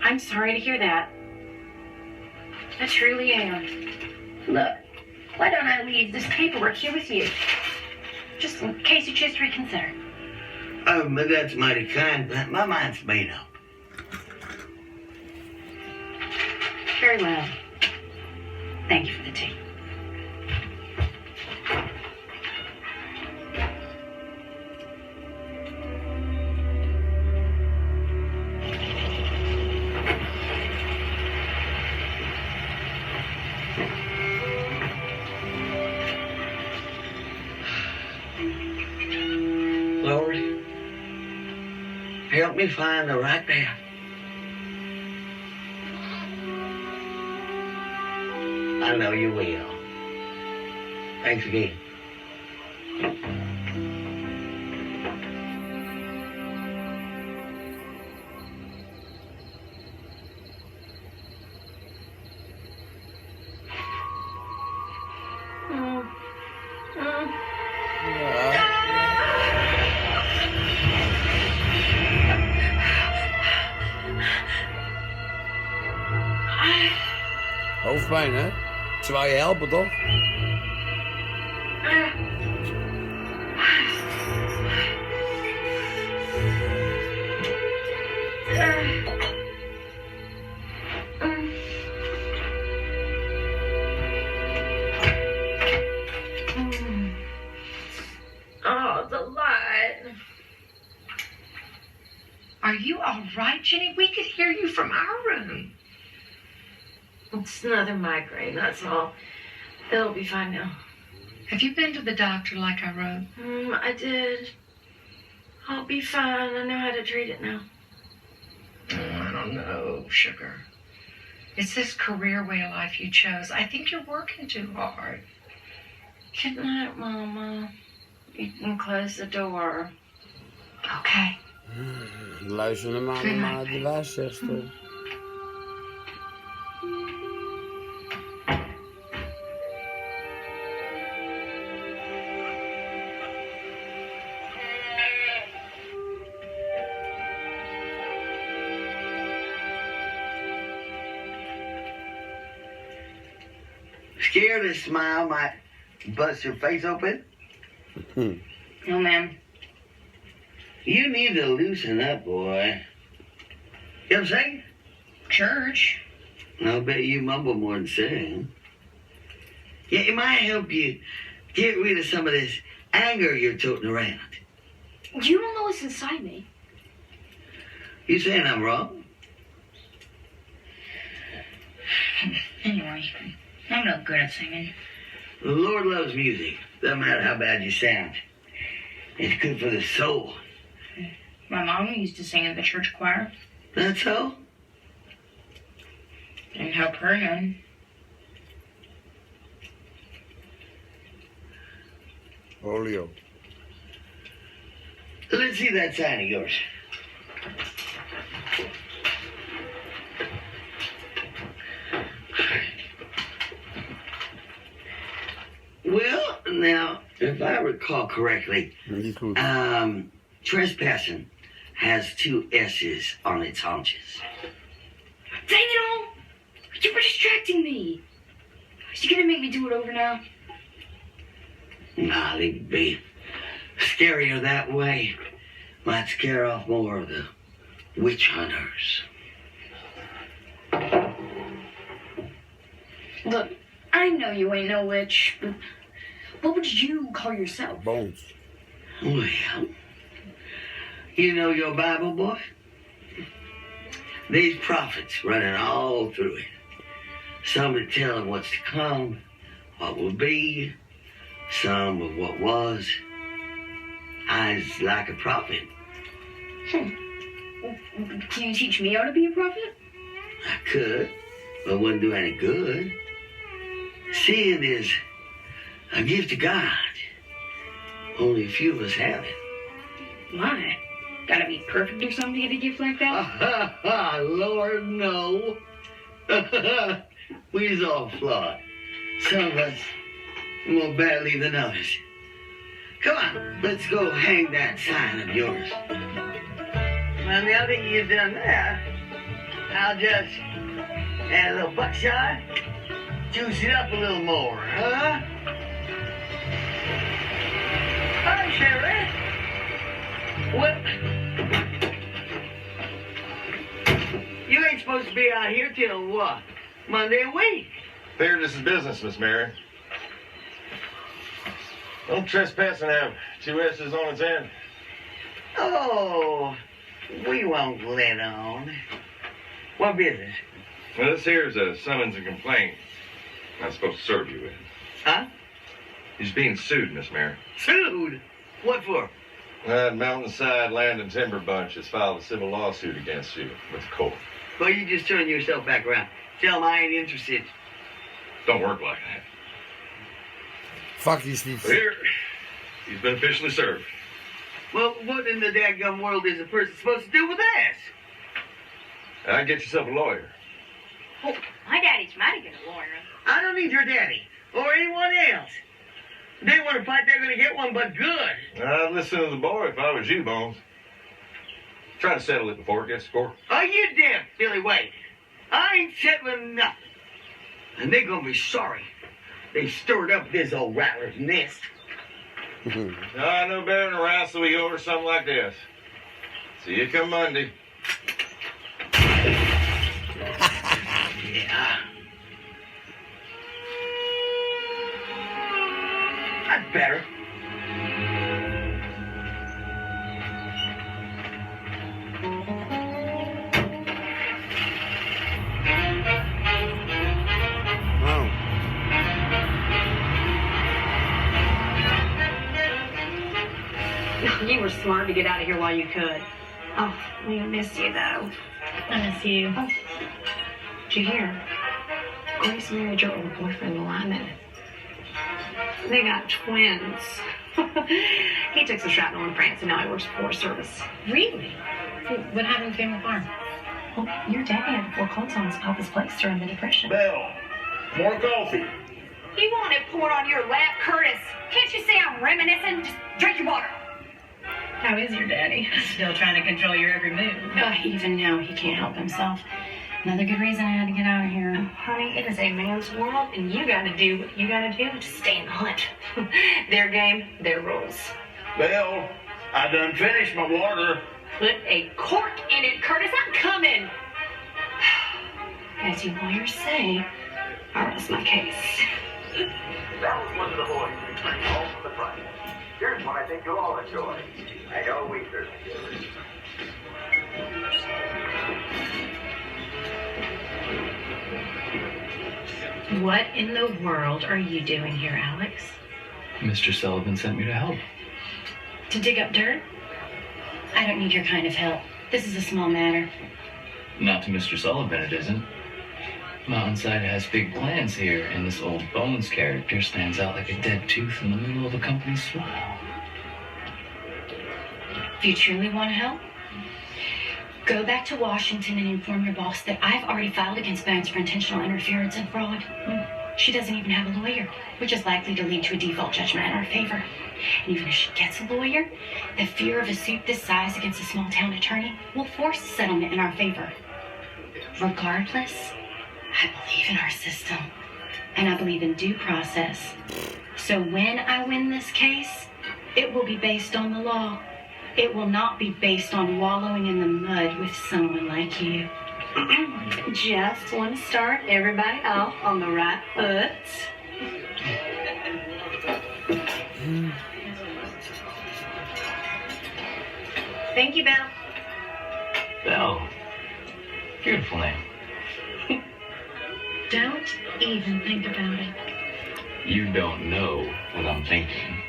I'm sorry to hear that. I truly am. Look, why don't I leave this paperwork here with you? Just in case you choose to reconsider. Oh, but that's mighty kind, but my mind's made up. Very well. Thank you for the tea. Lord, help me find the right path. I know you will. Thanks again. Hoofdpijn, hè? Terwijl je helpen, toch? Oh, the light. Are you all right, Jenny? We could hear you from our room. It's another migraine, that's all. It'll be fine now. Have you been to the doctor like I wrote? I did. I'll be fine. I know how to treat it now. I don't know, sugar. It's this career way of life you chose. I think you're working too hard. Good night, Mama. You can close the door. Okay. Luister naar mama de waarzegster. Scared a smile might bust your face open? No, ma'am. You need to loosen up, boy. You know what I'm saying? Church. I'll bet you mumble more than sing. Yeah, it might help you get rid of some of this anger you're toting around. You don't know what's inside me. You saying I'm wrong? Anyway, I'm not good at singing. The Lord loves music. Doesn't matter how bad you sound. It's good for the soul. My mom used to sing in the church choir. That's so? Didn't help her none. Olio. Let's see that sign of yours. Well, now, if I recall correctly, trespassing has 2 S's on its haunches. Dang it all! You were distracting me. Are you gonna make me do it over now? Nah, leave it be. Scarier that way. Might scare off more of the witch hunters. Look, I know you ain't no witch, but what would you call yourself? Bones. Well, you know your Bible, boy? These prophets running all through it. Some that tell of what's to come, what will be, some of what was. I's like a prophet. Can you teach me how to be a prophet? I could, but it wouldn't do any good. Seeing is a gift of God. Only a few of us have it. Why? Gotta be perfect or something to get a gift like that? Lord, no. We's all flawed. Some of us more badly than others. Come on, let's go hang that sign of yours. Well, now that you've done that, I'll just add a little buckshot, juice it up a little more, huh? Hi, Sherry. What? You ain't supposed to be out here till what? Monday a week. Figured this is business, Miss Mary. Don't trespass and have 2 S's on its end. Oh, we won't let on. What business? Well, this here's a summons and complaint I'm supposed to serve you with. Huh? He's being sued, Miss Mary. Sued? What for? That Mountainside Land and Timber Bunch has filed a civil lawsuit against you with the court. Well, you just turn yourself back around. Tell them I ain't interested. Don't work like that. Fuck these thieves. Here, he's been officially served. Well, what in the dadgum world is a person supposed to do with this? Get yourself a lawyer. Oh, my daddy's mighty good a lawyer. I don't need your daddy or anyone else. They want to fight, they're going to get one, but good. I'd listen to the boy if I was you, Bones. Try to settle it before it gets to court. Oh, you damn silly way. I ain't settling nothing. And they're going to be sorry. They stirred up this old rattler's nest. I know better than to wrestle you over something like this. See you come Monday. Yeah. That's better. You were smart to get out of here while you could. Oh, we miss you, though. I miss you. Oh. Did you hear? Grace married your old boyfriend, Lyman. They got twins. He took some shrapnel in France, and now he works for Forest Service. Really? What happened to Family Farm? Well, your dad had 4 colts on his papa's place during the Depression. Bell, more coffee. You want it poured on your lap, Curtis? Can't you say I'm reminiscing? Just drink your water. How is your daddy? Still trying to control your every move. Even now, he can't help himself. Another good reason I had to get out of here. Honey, it is a man's world, and you gotta do what you gotta do to stay in the hunt. Their game, their rules. Bell, I done finished my water. Put a cork in it, Curtis. I'm coming. as you lawyers say, I'll rest my case. That was one of the boys returning home from the front. Here's one I think you'll all enjoy. I know we certainly do. What in the world are you doing here, Alex? Mr. Sullivan sent me to help. To dig up dirt? I don't need your kind of help. This is a small matter. Not to Mr. Sullivan, it isn't. Mountainside has big plans here, and this old Bones character stands out like a dead tooth in the middle of a company swell. If you truly want to help, go back to Washington and inform your boss that I've already filed against Bones for intentional interference and fraud. She doesn't even have a lawyer, which is likely to lead to a default judgment in our favor. And even if she gets a lawyer, the fear of a suit this size against a small town attorney will force a settlement in our favor. Regardless, I believe in our system, and I believe in due process. So when I win this case, it will be based on the law. It will not be based on wallowing in the mud with someone like you. Just want to start everybody off on the right foot. Thank you, Belle. Belle. Beautiful name. Don't even think about it. You don't know what I'm thinking.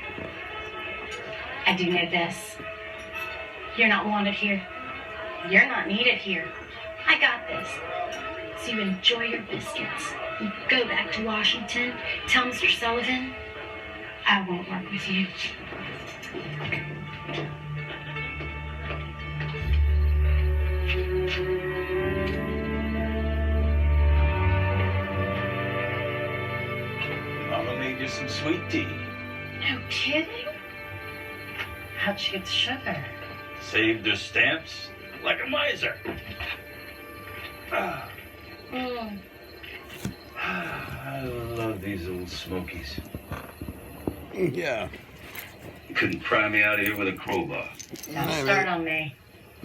I do know this. You're not wanted here. You're not needed here. I got this. So you enjoy your biscuits. You go back to Washington. Tell Mr. Sullivan I won't work with you. Mama made you some sweet tea. No kidding? How'd you get the sugar? Saved her stamps like a miser. I love these old smokies. Ja. You couldn't pry me out of here with a crowbar. Don't start on me.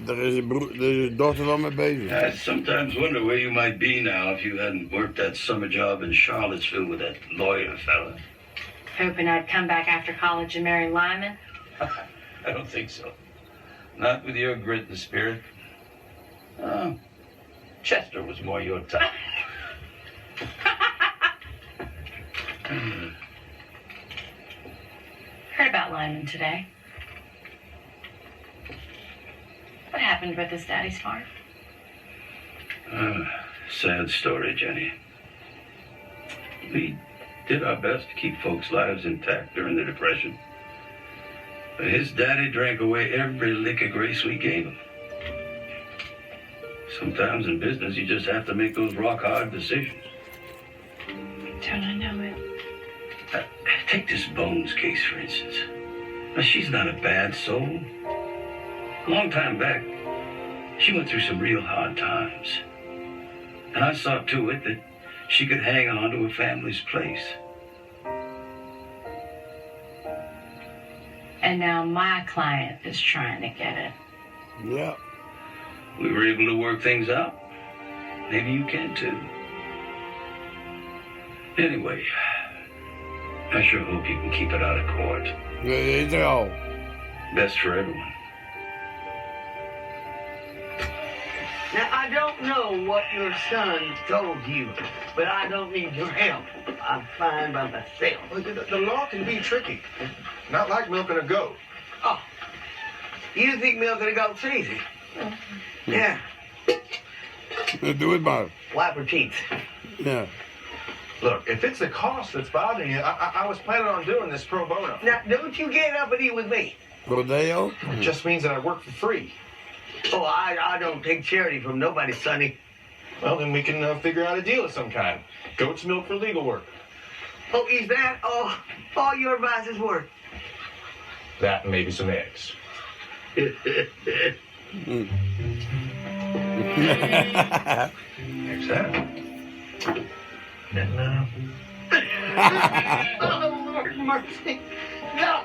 Daar is je dochter wel mee bezig. I sometimes wonder where you might be now if you hadn't worked that summer job in Charlottesville with that lawyer fella. Hoping I'd come back after college and marry Lyman? I don't think so. Not with your grit and spirit. Chester was more your type. Heard about Lyman today. What happened with his daddy's farm? Sad story, Jenny. We did our best to keep folks' lives intact during the Depression. But his daddy drank away every lick of grace we gave him. Sometimes in business, you just have to make those rock-hard decisions. Don't I know it? Take this Bones case, for instance. Now, she's not a bad soul. A long time back, she went through some real hard times. And I saw to it that she could hang on to her family's place. And now my client is trying to get it. Ja. We were able to work things out. Maybe you can too. Anyway, I sure hope you can keep it out of court. Je weet er al. Best for everyone. Now, I don't know what your son told you, but I don't need your help. I'm fine by myself. Well, the law can be tricky. Not like milking a goat. Oh, you think milking a goat's easy? Yeah. Doe het maar. Wipe her teeth. Ja. Look, if it's the cost that's bothering you, I was planning on doing this pro bono. Now, don't you get up and eat with me. Rodeo? It just means that I work for free. Oh, I don't take charity from nobody, Sonny. Well, then we can figure out a deal of some kind. Goat's milk for legal work. Oh, is that all your advice is worth? That and maybe some eggs. There's that. And, Oh, Lord mercy. No.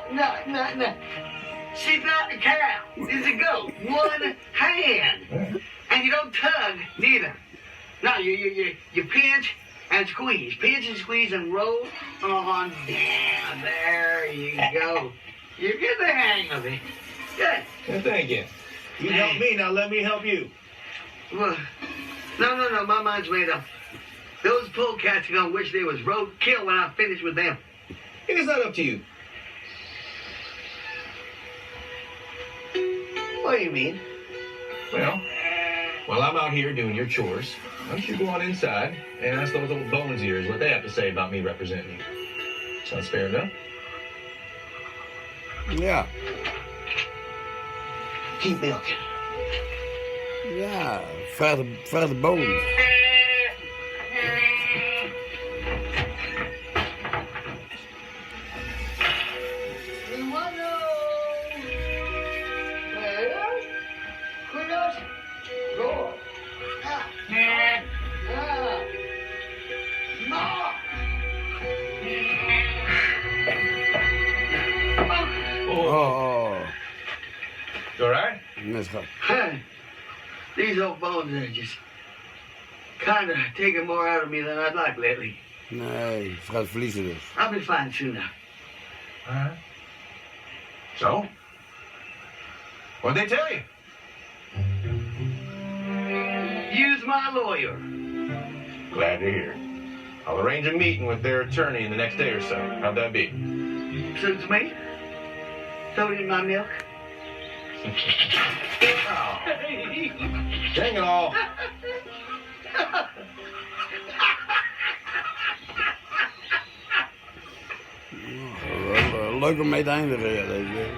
She's not a cow. She's a goat. One hand. And you don't tug, neither. Now you pinch and squeeze. Pinch and squeeze and roll on down. There you go. You get the hang of it. Good. Yeah, thank you. You help me, now let me help you. Well, no. My mind's made up. Those polecats are gonna wish they was roadkill when I finish with them. It's not up to you. What do you mean? Well, while I'm out here doing your chores, why don't you go on inside and ask those old bones ears what they have to say about me representing you? Sounds fair enough? Ja. Keep milking. Ja, vraag de bonen. Oh. You alright? Misgat. These old bones are just kind of taking more out of me than I'd like lately. Nee, ze gaat verliezen dus. I'll be fine soon now. Alright. So? What'd they tell you? Use my lawyer. Glad to hear. I'll arrange a meeting with their attorney in the next day or so. How'd that be? Suits me. So did my milk. Oh. Dang it all. Leuk om mee te eindigen, ja, deze.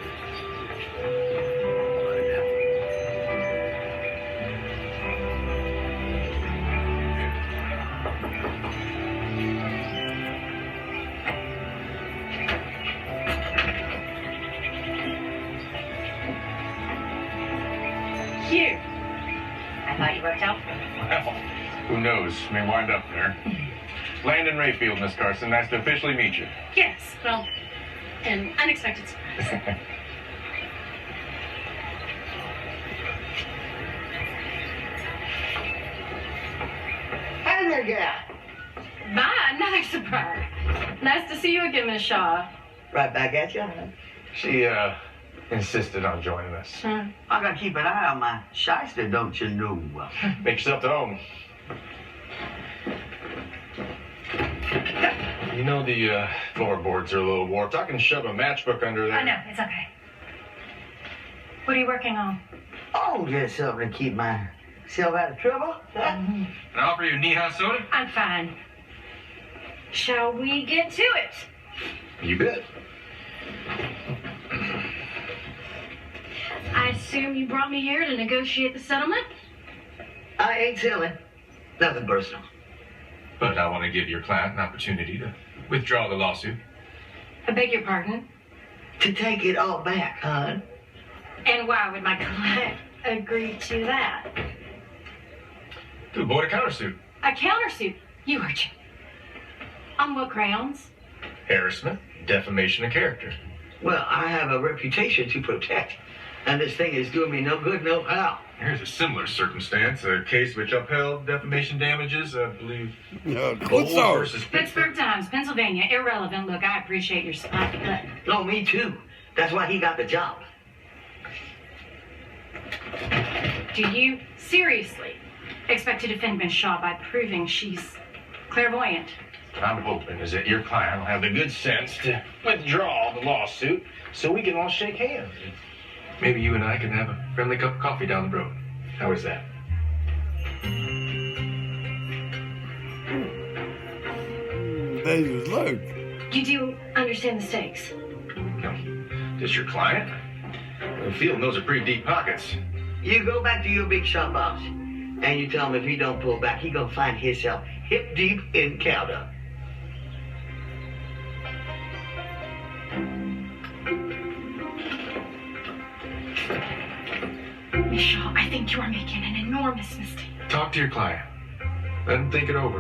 Cute. I thought you worked out for me. Well, who knows? May wind up there. Landon Rayfield, Miss Carson. Nice to officially meet you. Yes, well, an unexpected surprise. Hey there, gal. Bye, another surprise. Nice to see you again, Miss Shaw. Right back at you, huh? She, insisted on joining us. I gotta keep an eye on my shyster, don't you know? Make yourself at home. You know the floorboards are a little warped. I can shove a matchbook under there. I know, it's okay. What are you working on? Oh, just something to keep myself out of trouble. Can I offer you a knee-high soda? I'm fine. Shall we get to it? You bet. I assume you brought me here to negotiate the settlement? I ain't selling. Nothing personal. But I want to give your client an opportunity to withdraw the lawsuit. I beg your pardon? To take it all back, hon. And why would my client agree to that? To avoid a countersuit. A countersuit? You are... On what grounds? Harassment, defamation of character. Well, I have a reputation to protect. And this thing is doing me no good, no how. Here's a similar circumstance, a case which upheld defamation damages, I believe. Goed zo. Versus Pittsburgh Times, Pennsylvania. Irrelevant. Look, I appreciate your spot, but... No, me too. That's why he got the job. Do you seriously expect to defend Miss Shaw by proving she's clairvoyant? What I'm hoping is that your client will have the good sense to withdraw the lawsuit so we can all shake hands. Maybe you and I can have a friendly cup of coffee down the road. How is that? Deze is leuk. You do understand the stakes? No. Does your client? I feel those are pretty deep pockets. You go back to your big shot boss, and you tell him if he don't pull back, he gonna find himself hip deep in cowdung. Miss Shaw, I think you are making an enormous mistake. Talk to your client. Let him think it over.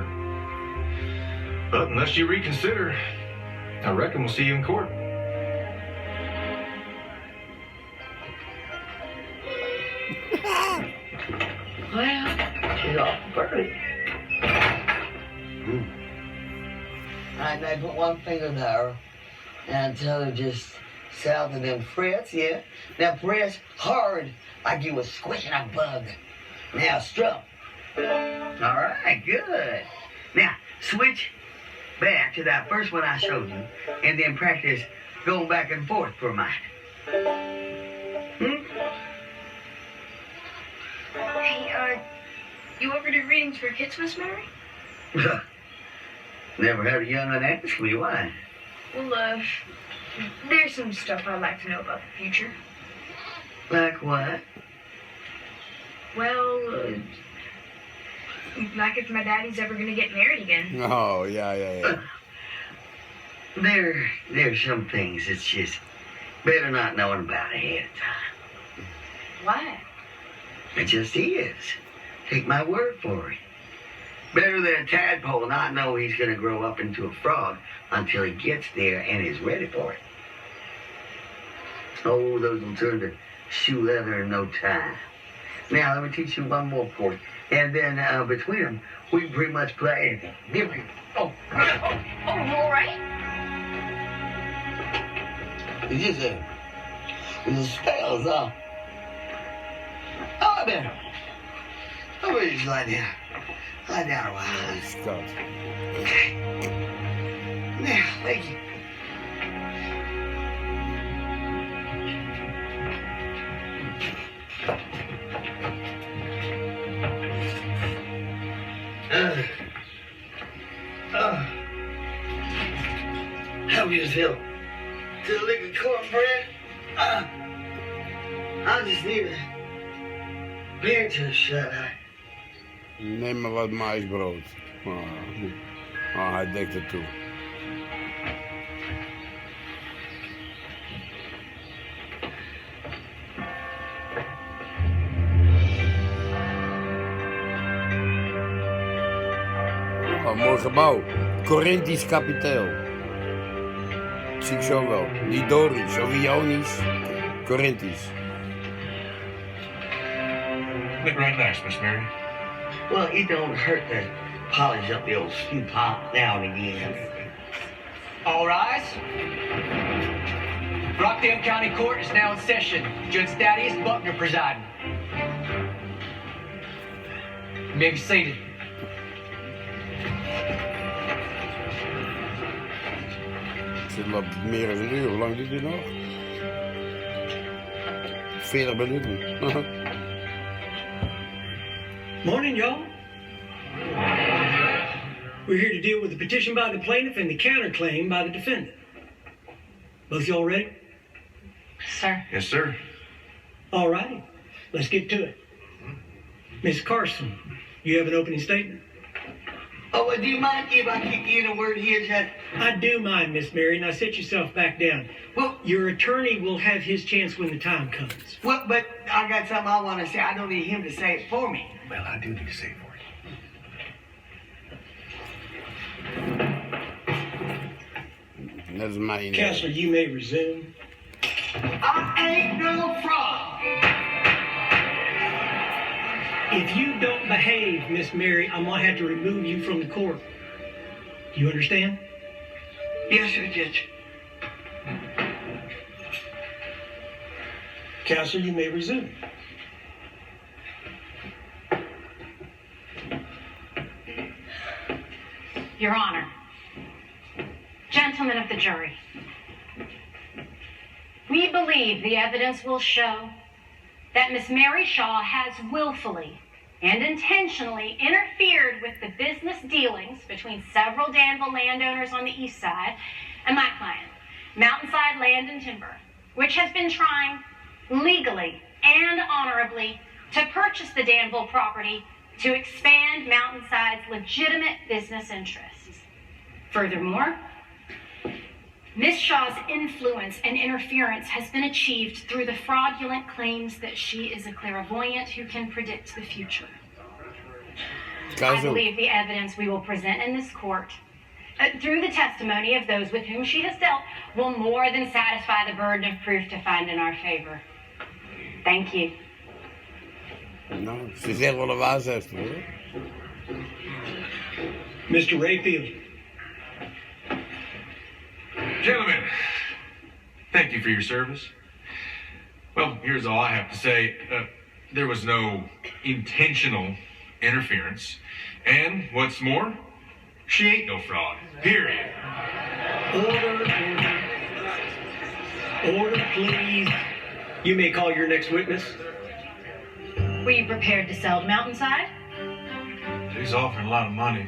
But unless you reconsider, I reckon we'll see you in court. Well, she's awful pretty. Alright, now put one finger there and tell her just south of them press, yeah? Now press hard like you was squishing a bug. Now strum. Alright, good. Now switch back to that first one I showed you and then practice going back and forth for a minute. Hey, you ever do readings for kids, Miss Mary? Never had a young one ask me why. Well, there's some stuff I'd like to know about the future. Like what? Well, like if my daddy's ever gonna get married again. Oh, yeah. There's some things that's just better not knowing about ahead of time. Why? It just is. Take my word for it. Better than a tadpole not know he's gonna grow up into a frog until he gets there and is ready for it. Oh, those will turn to shoe leather in no time. Now, let me teach you one more chord. And then between them, we can pretty much play anything. Oh, you all right? It's just a spell, is all. Oh, I better just lie down. Lie down a while. Scott. Okay. Now, thank you. How do you feel? To a lick of cornbread? I just need a beer to shut eye. Neem maar wat maïsbrood. Hij dekt het toe. Oh, mooi gebouw. Corinthisch kapiteel. Dat zie ik zo wel. Niet Dorisch of Ionisch. Corinthisch. Look right nice, Miss Mary. Well, it don't hurt to polish up the old stew pot now and again. All rise. Rockdale County Court is now in session. Judge Thaddeus Buckner presiding. You may be seated. Het zit op meer dan een uur. Hoe lang duurt dit nog? 40 minuten. Morning, y'all. We're here to deal with the petition by the plaintiff and the counterclaim by the defendant. Both y'all ready? Sir. Yes, sir. All righty. Let's get to it. Miss Carson, you have an opening statement? Oh, well, do you mind if I kick in a word here, Judge? I do mind, Miss Mary. Now sit yourself back down. Well, your attorney will have his chance when the time comes. Well, but I got something I want to say. I don't need him to say it for me. Well, I do need to say it for you. Net als mij. Counselor, you may resume. I ain't no fraud. If you don't behave, Miss Mary, I'm going to have to remove you from the court. Do you understand? Yes, sir, Judge. Counselor, you may resume. Your Honor, gentlemen of the jury, we believe the evidence will show that Miss Mary Shaw has willfully and intentionally interfered with the business dealings between several Danville landowners on the east side and my client, Mountainside Land and Timber, which has been trying legally and honorably to purchase the Danville property to expand Mountainside's legitimate business interests. Furthermore, Ms. Shaw's influence and interference has been achieved through the fraudulent claims that she is a clairvoyant who can predict the future. I believe the evidence we will present in this court, through the testimony of those with whom she has dealt, will more than satisfy the burden of proof to find in our favor. Thank you. Nou, ze zegt wel een waarzegster, hoor. Mr. Rayfield. Gentlemen, thank you for your service. Well, here's all I have to say. There was no intentional interference. And what's more, she ain't no fraud. Period. Order, please. You may call your next witness. Were you prepared to sell to Mountainside? She's offering a lot of money.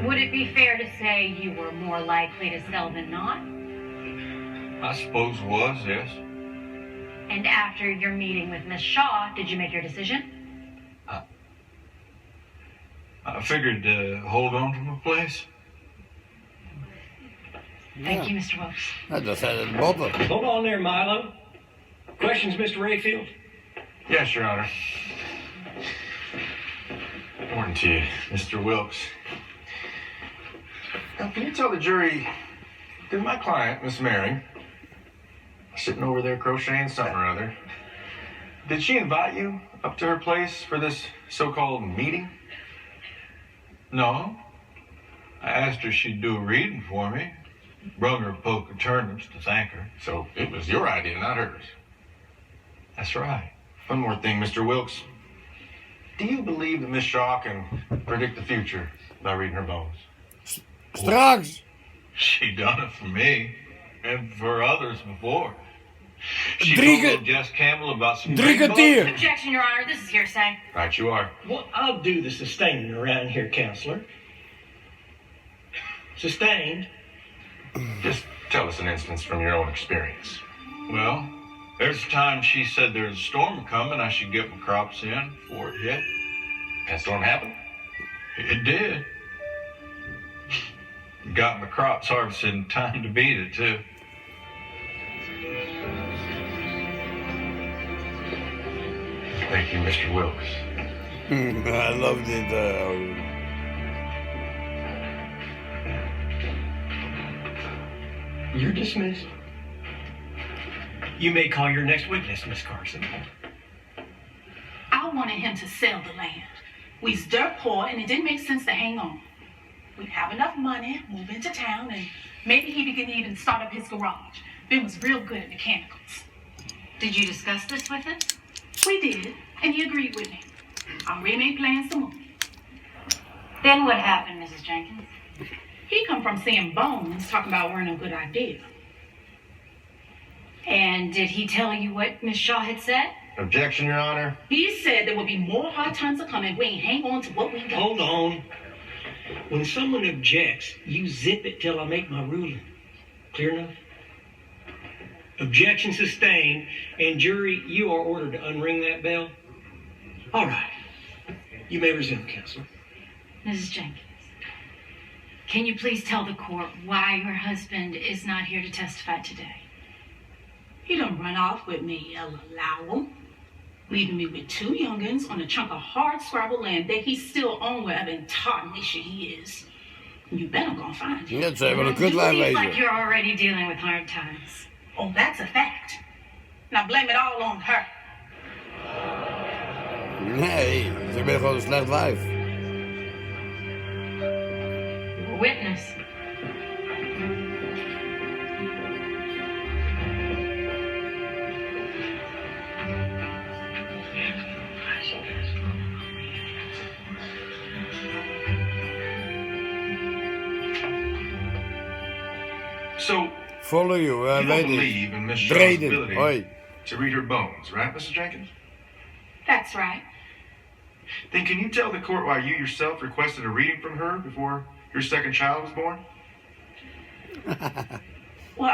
Would it be fair to say you were more likely to sell than not? I suppose was, yes. And after your meeting with Miss Shaw, did you make your decision? I figured hold on to my place. Thank you, Mr. Wilkes. Dat was het boppen. Hold on there, Milo. Questions, Mr. Rayfield? Yes, Your Honor. Morning to you, Mr. Wilkes. Now, can you tell the jury, did my client, Miss Mary, sitting over there crocheting something or other, did she invite you up to her place for this so-called meeting? No. I asked her if she'd do a reading for me. Brung her a poke of turnips to thank her. So it was your idea, not hers. That's right. One more thing, Mr. Wilkes. Do you believe that Miss Shaw can predict the future by reading her bones? Straks. She done it for me and for others before. She Drie told Jess Campbell about some Drie great kwartier. bones. Objection, Your Honor. This is hearsay. Right you are. Well, I'll do the sustaining around here, counselor. Sustained. Just tell us an instance from your own experience. Well, there's a time she said there's a storm coming. I should get my crops in before it hit. That storm happened? It did. Got my crops harvested in time to beat it, too. Thank you, Mr. Wilkes. I loved it. You're dismissed. You may call your next witness, Miss Carson. I wanted him to sell the land. We's dirt poor, and it didn't make sense to hang on. We'd have enough money, move into town, and maybe he could even start up his garage. Ben was real good at mechanicals. Did you discuss this with him? We did, and he agreed with me. I remade plans to move. Then what happened, Mrs. Jenkins? He come from seeing bones, talking about weren't a good idea. And did he tell you what Miss Shaw had said? Objection, Your Honor. He said there would be more hard times coming if we ain't hang on to what we got. Hold on. When someone objects, you zip it till I make my ruling. Clear enough? Objection sustained, and jury, you are ordered to unring that bell. All right. You may resume, counselor. Mrs. Jenkins, can you please tell the court why your husband is not here to testify today? He done run off with me, Ella Lowell, leaving me with two youngins on a chunk of hard scrabble land that he's still on wherever in tarnation he is. You better go find him. Dat zijn wel een It kutlijn seems wezen. like you're already dealing with hard times. Oh, that's a fact. Now blame it all on her. Nee, ze ben gewoon een slecht wijf. Witness. So, Follow you, you don't weet believe in ik. Miss Shaw's Dreden, ability hoi. to read her bones, right, Mrs. Jenkins? That's right. Then can you tell the court why you yourself requested a reading from her before your second child was born? Well,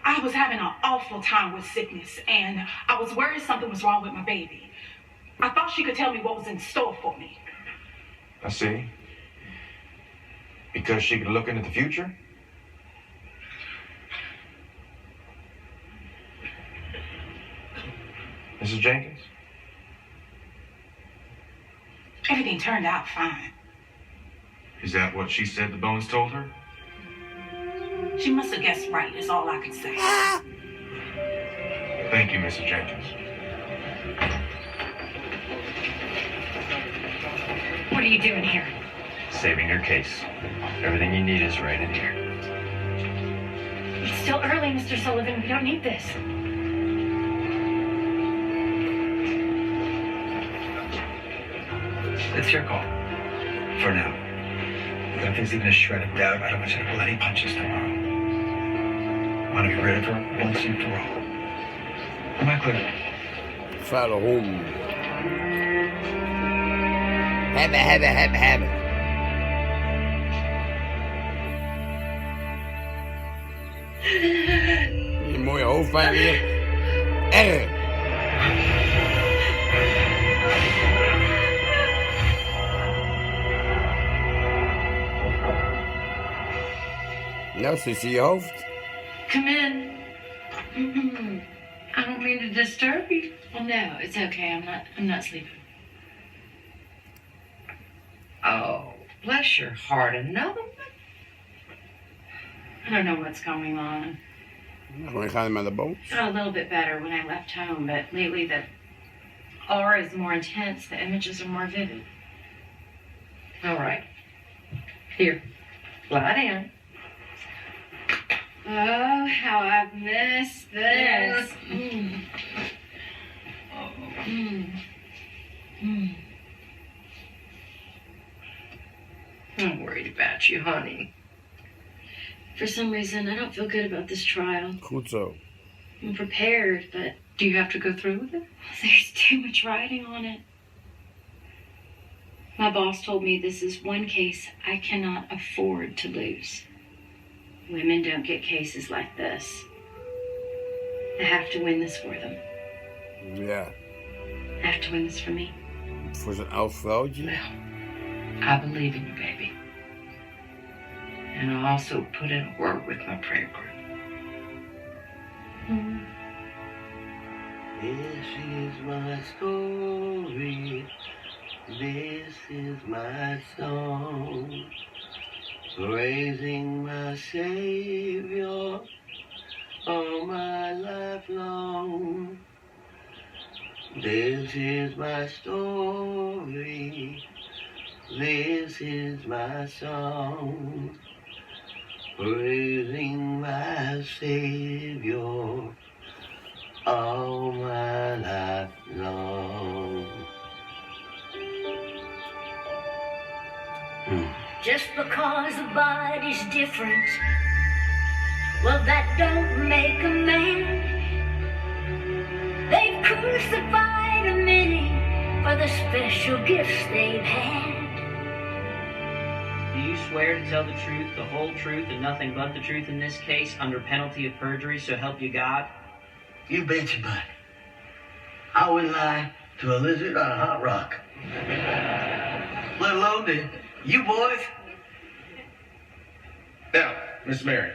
I was having an awful time with sickness, and I was worried something was wrong with my baby. I thought she could tell me what was in store for me. I see. Because she could look into the future? Mrs. Jenkins? Everything turned out fine. Is that what she said the bones told her? She must have guessed right, is all I could say. Thank you, Mrs. Jenkins. What are you doing here? Saving your case. Everything you need is right in here. It's still early, Mr. Sullivan. We don't need this. It's your call. For now. If there's even a shred of doubt, I don't want you to pull any punches tomorrow. I want to be rid of her once and for all. Am I clear? Vuile hond. Hebben. Die mooie hoofdpijn weer. R. Nou, zit in je hoofd. Come in. I don't mean to disturb you. Oh, no, it's okay. I'm not sleeping. Oh, bless your heart. Another one? I don't know what's going on. Gewoon gaan met de boom. I got a little bit better when I left home, but lately the aura is more intense. The images are more vivid. All right. Here, lie down. Oh, how I've missed this. I'm worried about you, honey. For some reason, I don't feel good about this trial. Goed zo. I'm prepared, but do you have to go through with it? There's too much riding on it. My boss told me this is one case I cannot afford to lose. Women don't get cases like this. I have to win this for them. Ja. I have to win this for me. Voor zo'n oud vrouwtje. Well, I believe in you, baby. And I also put in a word with my prayer group. This is my story. This is my song. Praising my Savior all my life long. This is my story. This is my song. Praising my Savior all my life long. Just because a body's different, well, that don't make a man. They've crucified a many for the special gifts they've had. Do you swear to tell the truth, the whole truth, and nothing but the truth in this case, under penalty of perjury, so help you God? You betcha, bud. I would lie to a lizard on a hot rock. Let alone to you boys. Now, Miss Mary,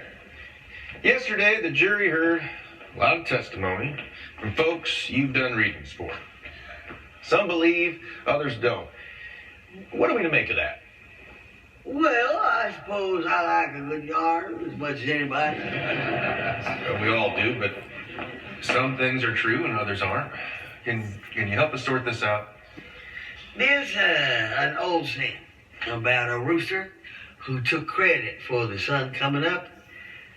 yesterday the jury heard a lot of testimony from folks you've done readings for. Some believe, others don't. What are we to make of that? Well, I suppose I like a good yarn as much as anybody. We all do, but some things are true and others aren't. Can you help us sort this out? There's an old saying about a rooster who took credit for the sun coming up,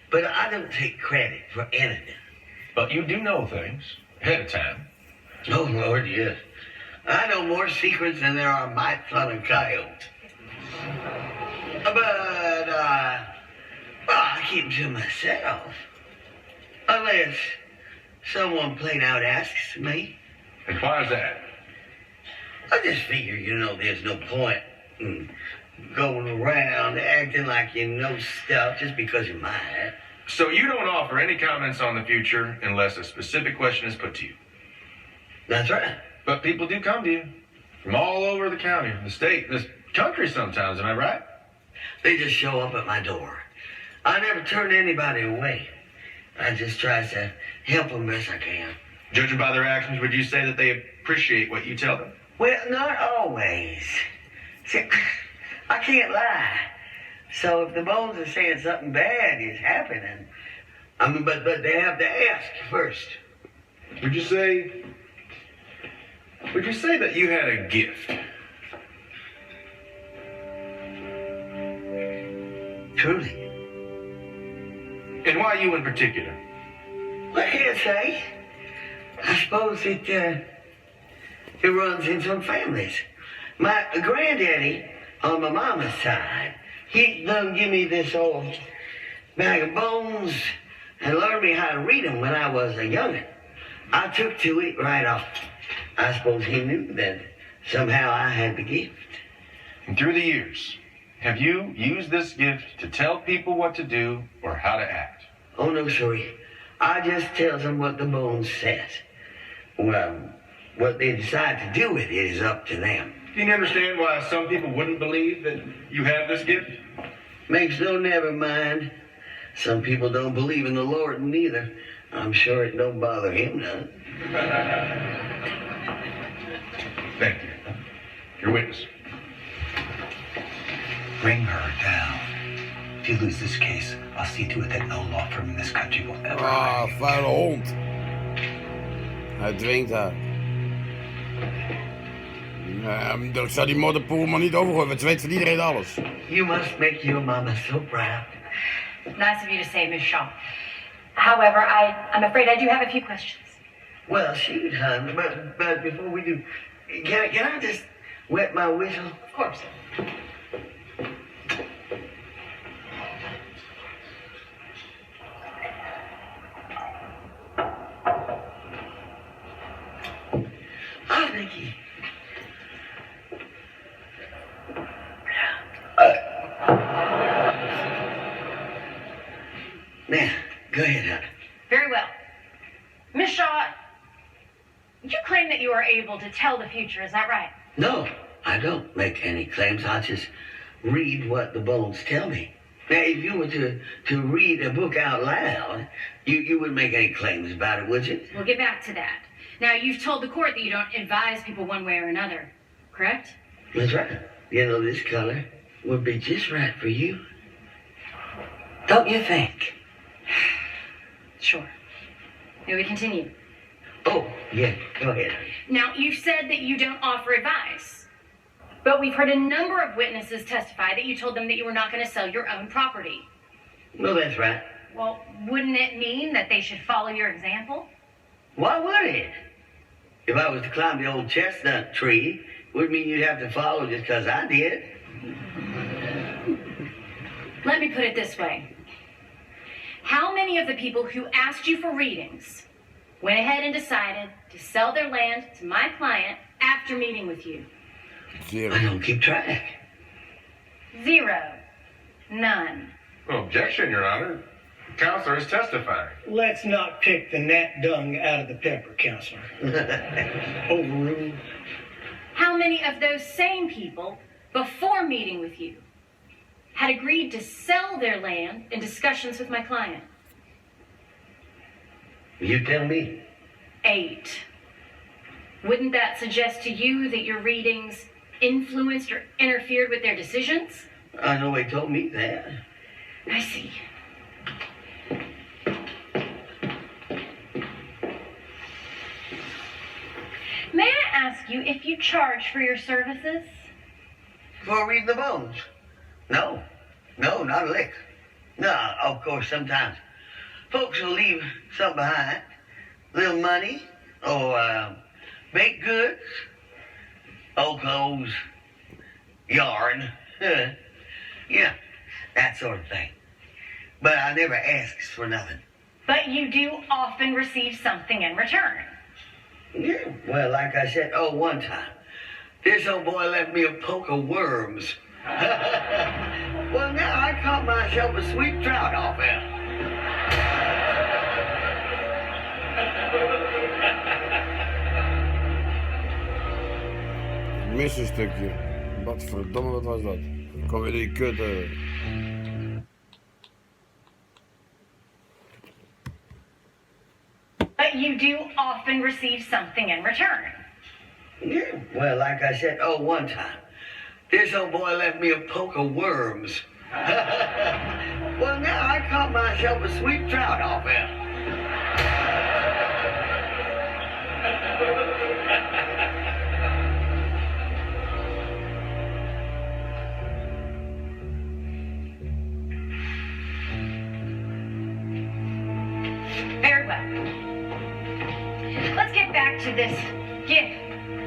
but I don't take credit for anything. But you do know things ahead of time. Oh, Lord, yes. I know more secrets than there are mice on a coyote. But, I keep them to myself. Unless someone plain out asks me. And why is that? I just figure, there's no point in going around acting like you know stuff just because you might. So you don't offer any comments on the future unless a specific question is put to you? That's right. But people do come to you from all over the county, the state, this country sometimes, am I right? They just show up at my door. I never turn anybody away. I just try to help them best I can. Judging by their actions, would you say that they appreciate what you tell them? Well, not always. See, I can't lie. So if the bones are saying something bad is happening, but they have to ask first. Would you say that you had a gift? truly. And why you in particular? I can't say. I suppose it runs in some families. My granddaddy on my mama's side, he done give me this old bag of bones and learned me how to read them when I was a youngin'. I took to it right off. I suppose he knew that somehow I had the gift. And through the years, have you used this gift to tell people what to do or how to act? Oh, no, sorry. I just tells them what the bones says. Well, what they decide to do with it is up to them. Can you understand why some people wouldn't believe that you have this gift? Makes no never mind. Some people don't believe in the Lord neither. I'm sure it don't bother him none. Thank you. Your witness. Bring her down. If you lose this case, I'll see to it that no law firm in this country will ever hire you. Vuile hond. Hij dwingt haar. Dat zou die motorpoel maar niet overgooien, want ze weet van iedereen alles. You must make your mama so proud. Nice of you to say, Miss Shaw. However, I'm afraid I do have a few questions. Well, shoot, hon, but before we do, can I just wet my whistle? Of course. Oh, thank you. Now, go ahead, hon. Very well. Miss Shaw, you claim that you are able to tell the future, is that right? No, I don't make any claims. I just read what the bones tell me. Now, if you were to read a book out loud, you wouldn't make any claims about it, would you? We'll get back to that. Now, you've told the court that you don't advise people one way or another, correct? That's right. You know, this color would be just right for you. Don't you think? Sure. May we continue? Oh, yeah, go ahead. Now, you've said that you don't offer advice, but we've heard a number of witnesses testify that you told them that you were not going to sell your own property. Well, that's right. Well, wouldn't it mean that they should follow your example? Why would it? If I was to climb the old chestnut tree, it would mean you'd have to follow just because I did. Let me put it this way. How many of the people who asked you for readings went ahead and decided to sell their land to my client after meeting with you? I don't keep track. 0. None. Objection, Your Honor. Counselor is testifying. Let's not pick the gnat dung out of the pepper, Counselor. Overruled. How many of those same people, before meeting with you, had agreed to sell their land in discussions with my client? You tell me. 8. Wouldn't that suggest to you that your readings influenced or interfered with their decisions? I know they told me that. I see. May I ask you if you charge for your services? For reading the bones? No, not a lick. No, of course, sometimes folks will leave something behind. Little money, or baked goods, old clothes, yarn. Yeah, that sort of thing. But I never asks for nothing. But you do often receive something in return. Yeah, well, like I said, one time, this old boy left me a poke of worms. Well, now I caught myself a sweet trout off him. Mis een stukje. Wat verdomme, wat was dat? Kom weer die kutten. But you do often receive something in return. Yeah, well, like I said, one time, this old boy left me a poke of worms. Well, now I caught myself a sweet trout off him. back to this gift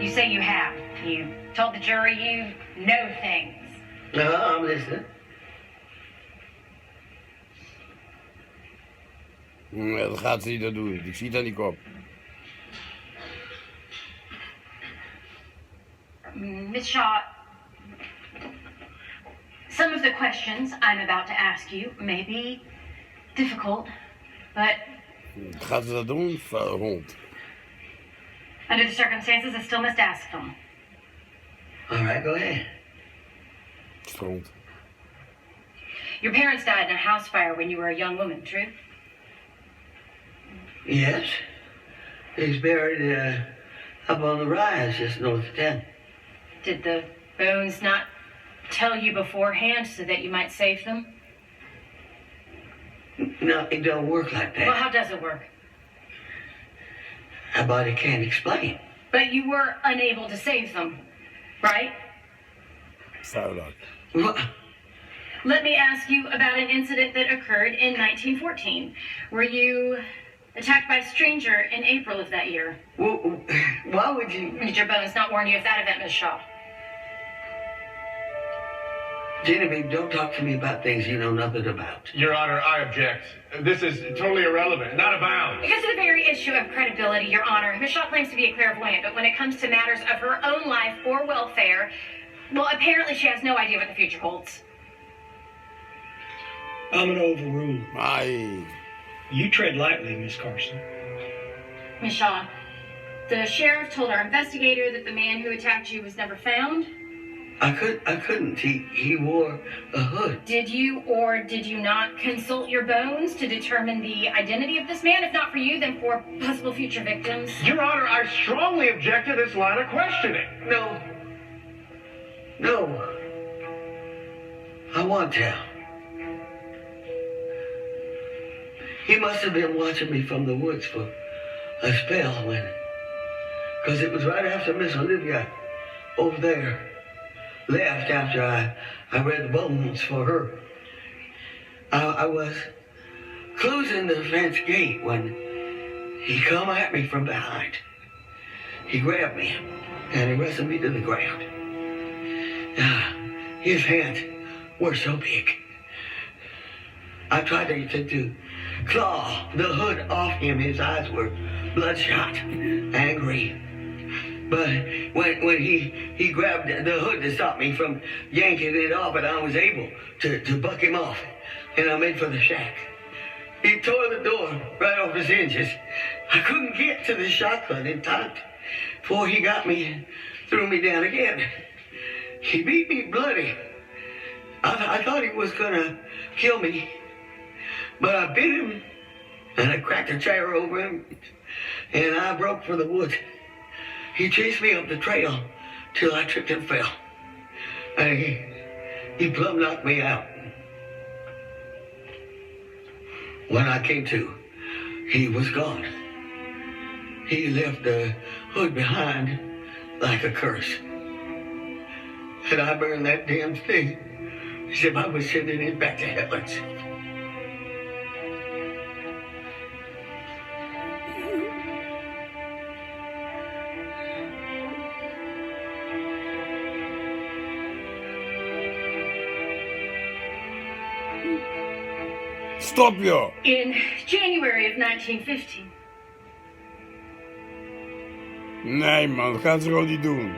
you say you have. You told the jury you know things. No, I'm listening. Dat gaat ze niet dat doen. Ik zie het aan die kop. Miss Shaw, some of the questions I'm about to ask you may be difficult, but Gaat ze dat doen? Hond. under the circumstances, I still must ask them. All right, go ahead. Stront. Your parents died in a house fire when you were a young woman, true? Yes. He's buried up on the rise just north of town. Did the bones not tell you beforehand so that you might save them? No, it don't work like that. Well, how does it work? Our body can't explain. But you were unable to save them, right? Vuilak. Let me ask you about an incident that occurred in 1914. Were you attacked by a stranger in April of that year? Why would you? Did your bones not warn you of that event, Miss Shaw? Genevieve, don't talk to me about things you know nothing about. Your Honor, I object. This is totally irrelevant, not abound. Because of the very issue of credibility, Your Honor, Miss Shaw claims to be a clairvoyant, but when it comes to matters of her own life or welfare, well, apparently she has no idea what the future holds. I'm going to overrule. Aye. You tread lightly, Miss Carson. Miss Shaw, the sheriff told our investigator that the man who attacked you was never found. I couldn't. He wore a hood. Did you or did you not consult your bones to determine the identity of this man? If not for you, then for possible future victims. Your Honor, I strongly object to this line of questioning. No. I want to. He must have been watching me from the woods for a spell because it was right after Miss Olivia over there left after I read the bones for her. I was closing the fence gate when he come at me from behind. He grabbed me and he wrestled me to the ground. His hands were so big. I tried to claw the hood off him. His eyes were bloodshot, angry. But when he grabbed the hood to stop me from yanking it off, and I was able to buck him off, and I made for the shack. He tore the door right off his hinges. I couldn't get to the shotgun in time before he got me and threw me down again. He beat me bloody. I thought he was gonna kill me, but I bit him, and I cracked a chair over him, and I broke for the woods. He chased me up the trail till I tripped and fell. And he plumb knocked me out. When I came to, he was gone. He left the hood behind like a curse. And I burned that damn thing as if I was sending it back to heavens. Stop joh! In January of 1915. Nee man, dat gaat ze gewoon niet doen.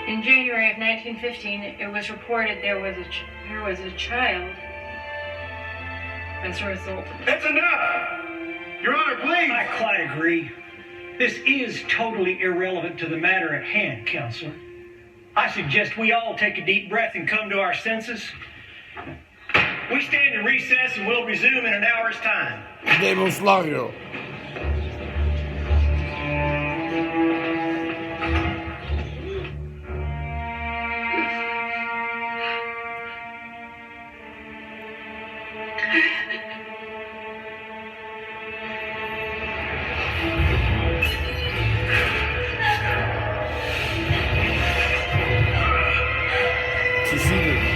In January of 1915, it was reported there was a child as a result. That's enough! Your Honor, please! I quite agree. This is totally irrelevant to the matter at hand, Counselor. I suggest we all take a deep breath and come to our senses. We stand in recess and we'll resume in an hour's time. Neem ontslag joh. Ze zien het.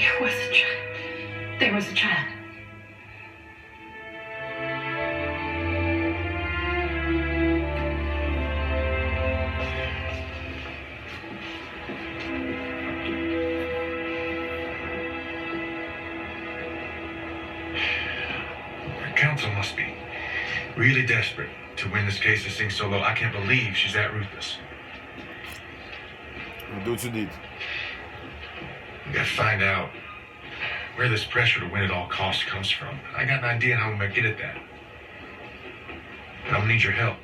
There was a child. There was a child. Counsel must be really desperate to win this case and sing so low. I can't believe she's that ruthless. Dat doet ze niet. We gotta find out where this pressure to win at all costs comes from. I got an idea how we might get at that. But I'm gonna need your help.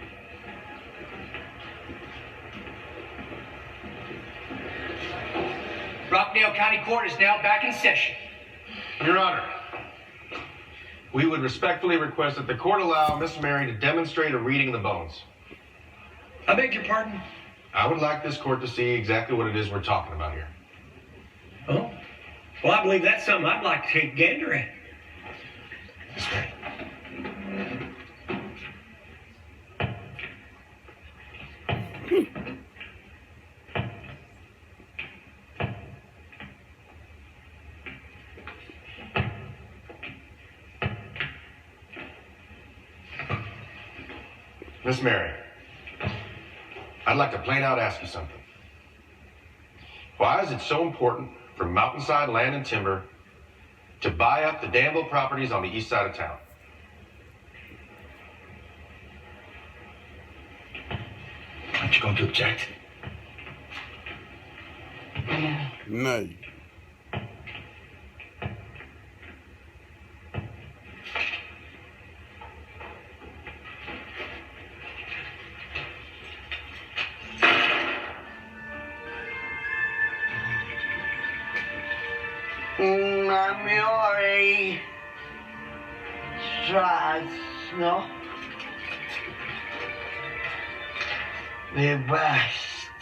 Rockdale County Court is now back in session. Your Honor, we would respectfully request that the court allow Miss Mary to demonstrate a reading of the bones. I beg your pardon? I would like this court to see exactly what it is we're talking about here. Oh? Well, I believe that's something I'd like to take a gander at. Miss Mary. Miss Mary, I'd like to plain out ask you something. Why is it so important for Mountainside Land and Timber to buy up the Danville properties on the east side of town? Aren't you going to object? Nee. Mary no? The best.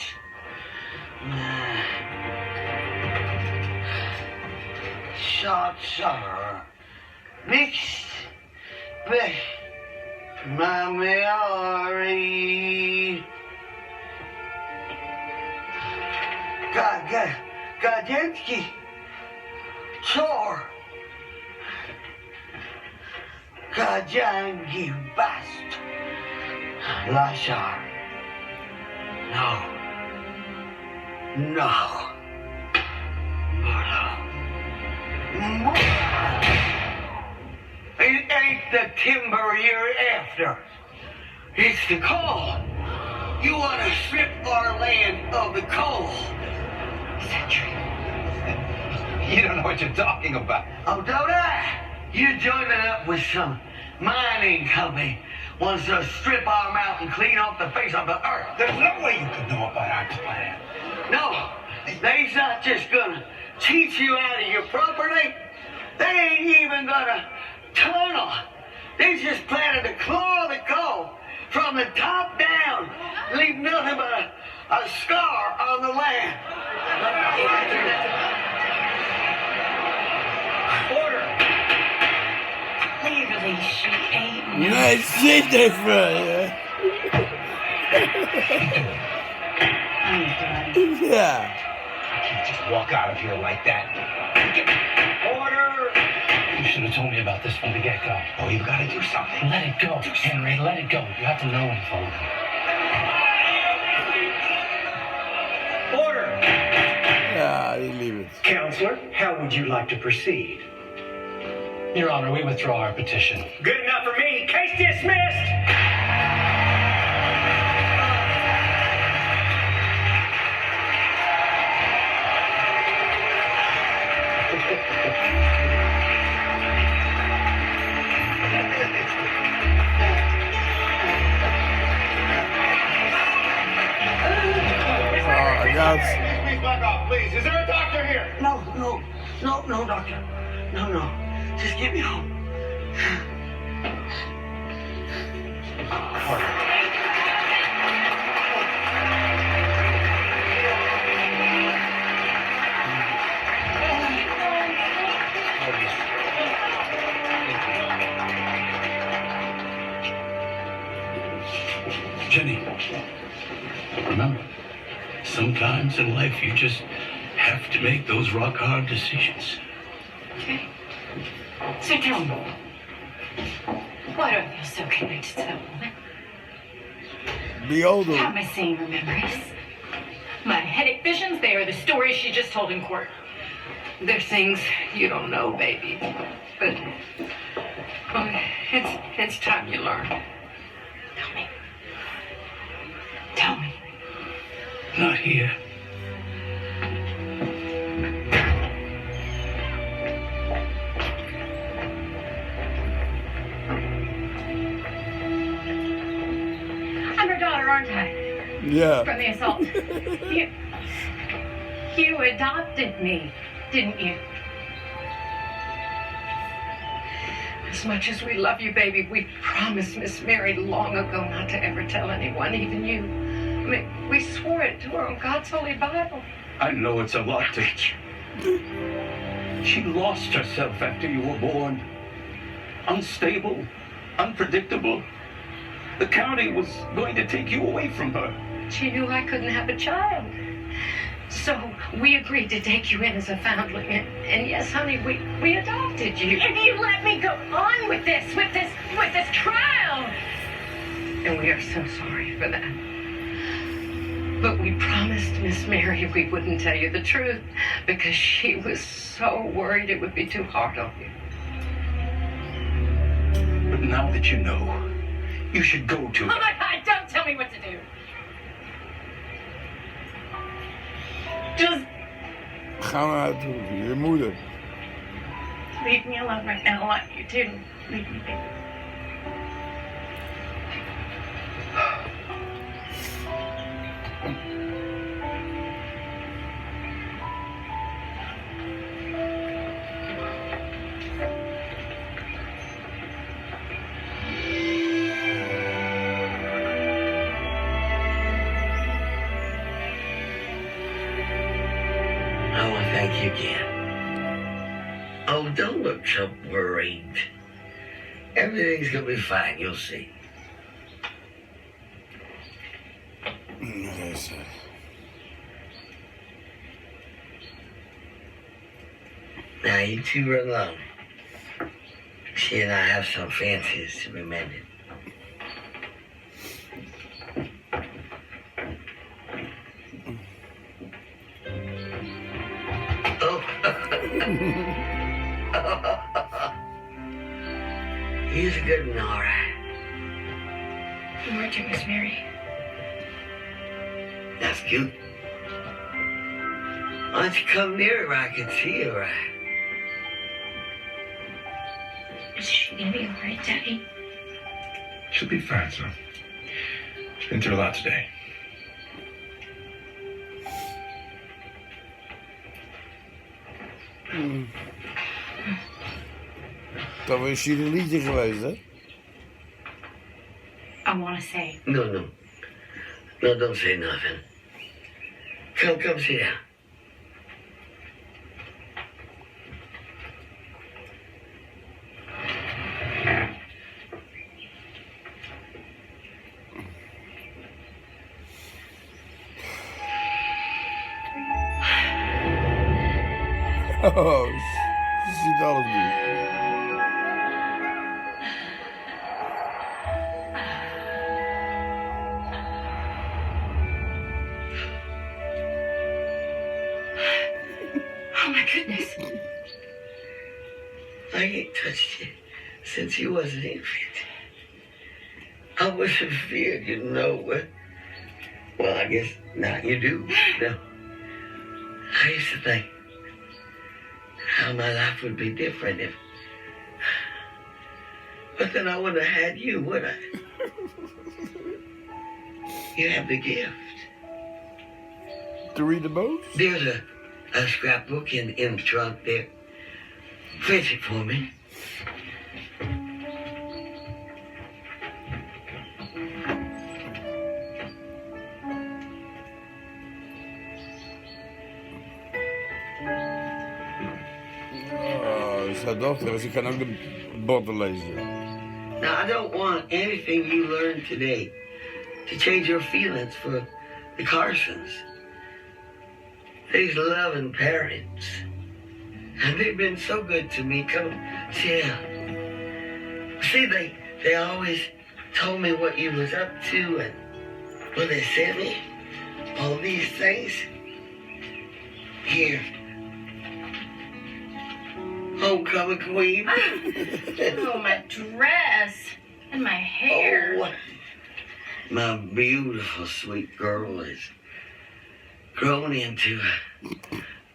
Short summer mixed with my Mary. Gadensky. Sure. Kajangi bast. Lashar. No. It ain't the timber you're after. It's the coal. You want to strip our land of the coal. Is that true? You don't know what you're talking about. Oh, don't I? You're joining up with some mining company wants to strip our mountain clean off the face of the earth. There's no way you could know about our plan. No, they's not just gonna cheat you out of your property. They ain't even gonna tunnel. They just planning to claw the coal from the top down, leave nothing but a scar on the land. Order! Clearly she ain't. Nee, zit even. Ja. Just walk out of here like that. Order! You should have told me about this from the get-go. Oh, you've got to do something. Let it go, Henry, let it go. You have to know him, folks. Order! Ja, die liep het. Counselor, how would you like to proceed? Your Honor, we withdraw our petition. Good enough for me. Case dismissed! Please back off, please. Is there a doctor here? No, doctor. No. Just get me home. Jenny, remember, sometimes in life you just have to make those rock-hard decisions. Okay. So tell me, why do I feel so connected to that woman? The older. How am I seeing her memories? My headache visions, they are the stories she just told in court. They're things you don't know, baby. But well, it's time you learn. Tell me. Tell me. Not here. I'm her daughter, aren't I? Yeah. From the assault. You adopted me, didn't you? As much as we love you, baby, we promised Miss Mary long ago not to ever tell anyone, even you. I mean, we swore it to her on God's holy Bible. I know it's a lot to... She lost herself after you were born. Unstable, unpredictable. The county was going to take you away from her. She knew I couldn't have a child. So we agreed to take you in as a foundling. And yes, honey, we adopted you. And you let me go on with this trial. And we are so sorry for that. But we promised Miss Mary we wouldn't tell you the truth because she was so worried it would be too hard on you. But now that you know, you should go to Oh her. my God, don't tell me what to do. Just Ga maar naartoe, je moeder. leave me alone right now. I want you to. Leave me, baby. I want to thank you again. Oh, don't look so worried. Everything's gonna be fine, you'll see. Now you two run along. She and I have some fancies to be mended. He's a good one, all right. You were too, Miss Mary. That's cute. Why don't you come nearer where I can see you, right? Is she gonna be alright, Daddy? She'll be fine, son. She's been through a lot today. Dat was Chirilietje geweest, hè? I want to say. No, don't say nothing. Come sit down. Oh, ze ziet alles nu. Oh my goodness. I ain't touched you since you was an infant. I wasn't feared, you know. Well, I guess now you do. No. I used to think how my life would be different if... But then I wouldn't have had you, would I? You have the gift. To read the books? There's a scrapbook in the trunk there. Fetch it for me. Oh, zijn dochter, dus ik kan ook de botten lezen. Now, I don't want anything you learned today to change your feelings for the Carsons. these loving parents. And they've been so good to me. Come, sit down. See, they always told me what you was up to, and well, they sent me all these things. Here. Homecoming queen. Oh, my dress and my hair. Oh, my beautiful, sweet girl is grown into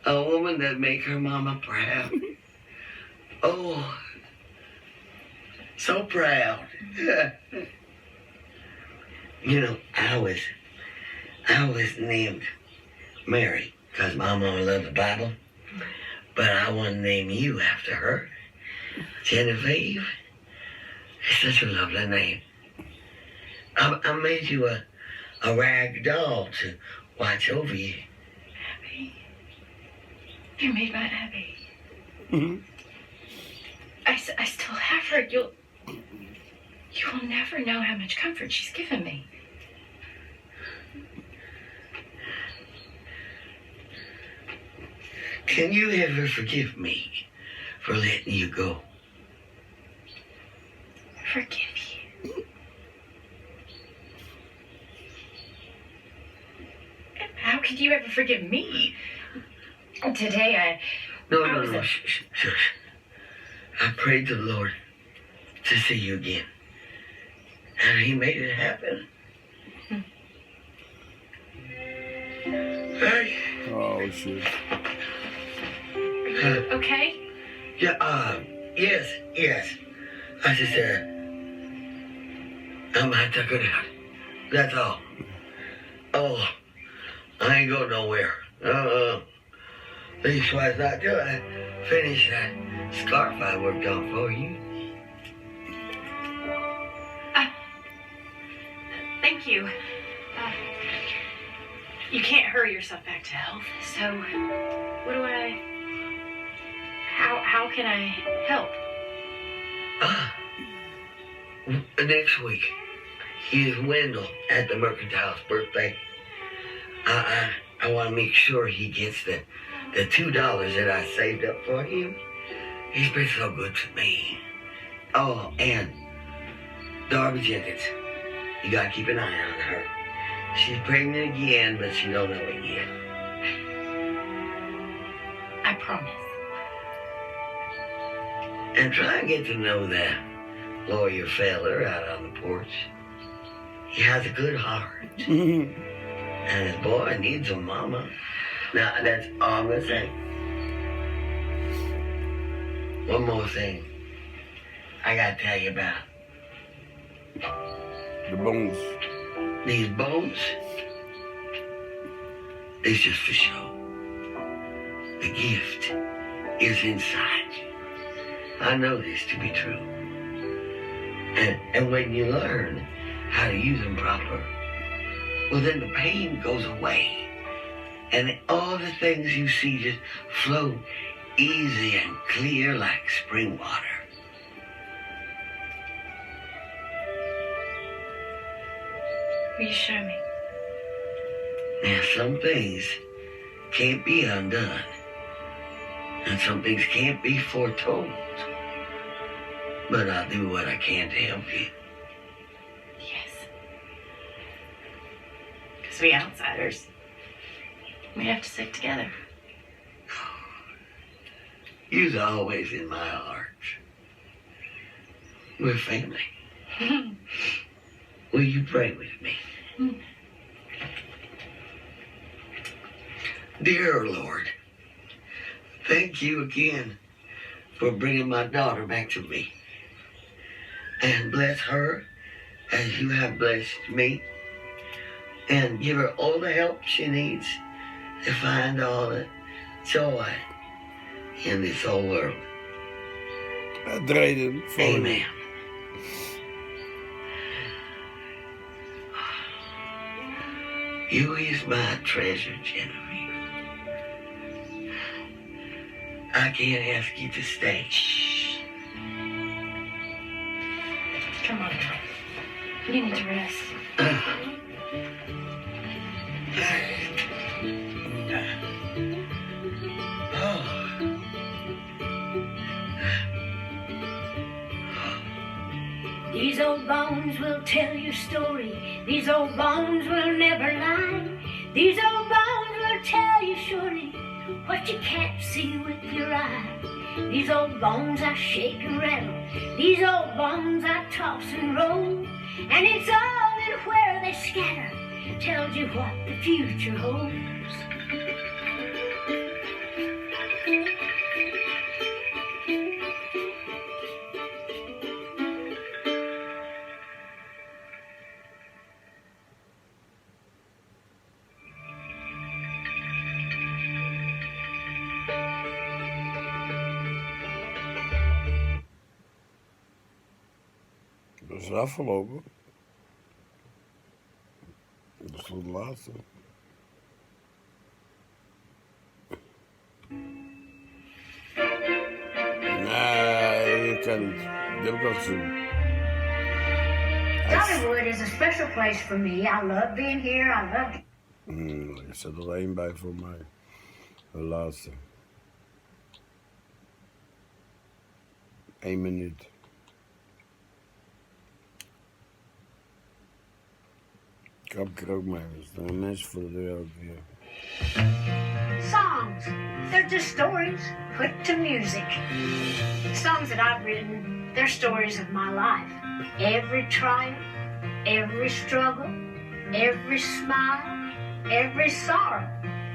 a woman that make her mama proud. Oh, so proud. You know, I was named Mary because my mama loved the Bible, but I want to name you after her. Genevieve. It's such a lovely name. I made you a rag doll to watch over you. Abby. You made my Abby. Mm-hmm. I still have her. You'll never know how much comfort she's given me. Can you ever forgive me for letting you go? Forgive you? How could you ever forgive me? Today No. Shush. I prayed to the Lord to see you again. And he made it happen. Hey. Oh, shit. Okay? Yeah, yes. I just, I might tuck it out. That's all. Oh, I ain't going nowhere. Leastwise not till I finish that scarf I worked on for you. Thank you. You can't hurry yourself back to health, so what do I... How can I help? Next week is Wendell at the Mercantile's birthday. I want to make sure he gets the $2 that I saved up for him. He's been so good to me. Oh, and Darby Jenkins. You gotta keep an eye on her. She's pregnant again, but she don't know it yet. I promise. And try and get to know that lawyer feller out on the porch. He has a good heart. And his boy needs a mama. Now, that's all I'm gonna say. One more thing I gotta tell you about. The bones. These bones, it's just for show. The gift is inside you. I know this to be true. And when you learn how to use them proper, well, then the pain goes away. And all the things you see just flow easy and clear like spring water. Will you show me? Now, some things can't be undone. And some things can't be foretold. But I'll do what I can to help you. Yes. Because we outsiders, we have to stick together. You're always in my heart. We're family. Will you pray with me? Dear Lord, thank you again for bringing my daughter back to me. And bless her as you have blessed me. And give her all the help she needs to find all the joy in this whole world. Amen. You is my treasure, Genevieve. I can't ask you to stay. Shh. Come on. You need to rest. These old bones will tell your story. These old bones will never lie. These old bones will tell you surely what you can't see with your eye. These old bones I shake and rattle. These old bones I toss and roll. And it's all in where they scatter tells you what the future holds. Dat is afgelopen. Dat is de laatste. Nee, je kan niet. Dat heb ik al gezien. Dollywood is a special place for me. I love being here. I love... Er zit er één bij voor mij. De laatste. 1 minuut. Kap ik er ook mee. Er staan mensen voor de deur ook weer. Songs. They're just stories put to music. Songs that I've written, they're stories of my life. Every triumph, every struggle, every smile, every sorrow.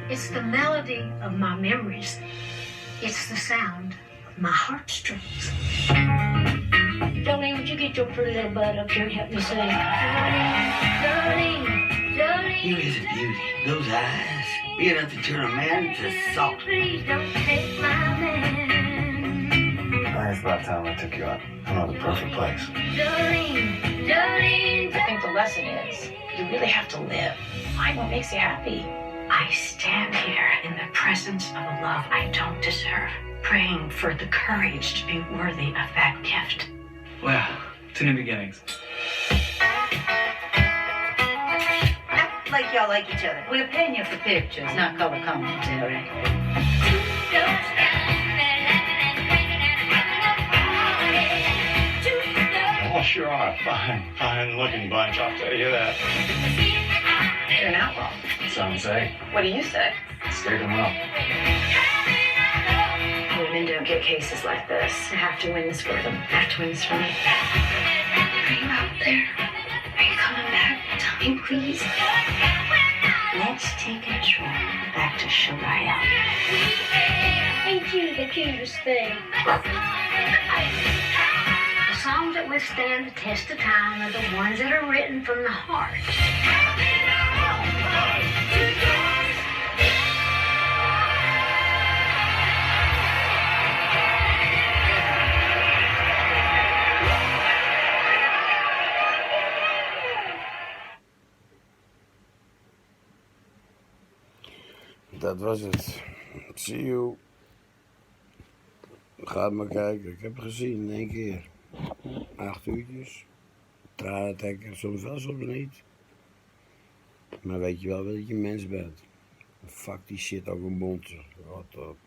It's the melody of my memories. It's the sound of my heartstrings. Jolene, would you get your pretty little butt up here and help me sing? Jolene, Jolene. You is a beauty. Those eyes. Be enough to turn a man to salt. Please don't take my man. It's about time I took you out. I know the perfect place. Jolene, Jolene. I think the lesson is you really have to live. Find what makes you happy. I stand here in the presence of a love I don't deserve, praying for the courage to be worthy of that gift. Well, to new beginnings. Act like y'all like each other. We're paying you for pictures, not color commentary. Oh, sure are. Fine looking bunch, I'll tell you that. You're an outlaw. Some say. What do you say? Stick 'em up. Women don't get cases like this. I have to win this for them. I have to win this for me. Are you out there? Are you coming back? Tell me, please. Let's take a trip back to Shariah. Ain't you the cutest thing? The songs that withstand the test of time are the ones that are written from the heart. Dat was het. See you. Ga maar kijken. Ik heb het gezien in 1 keer. 8 uurtjes. Tranen trekken. Soms wel, soms niet. Maar weet je wel dat je een mens bent. Fuck die shit ook een monster. Wat op.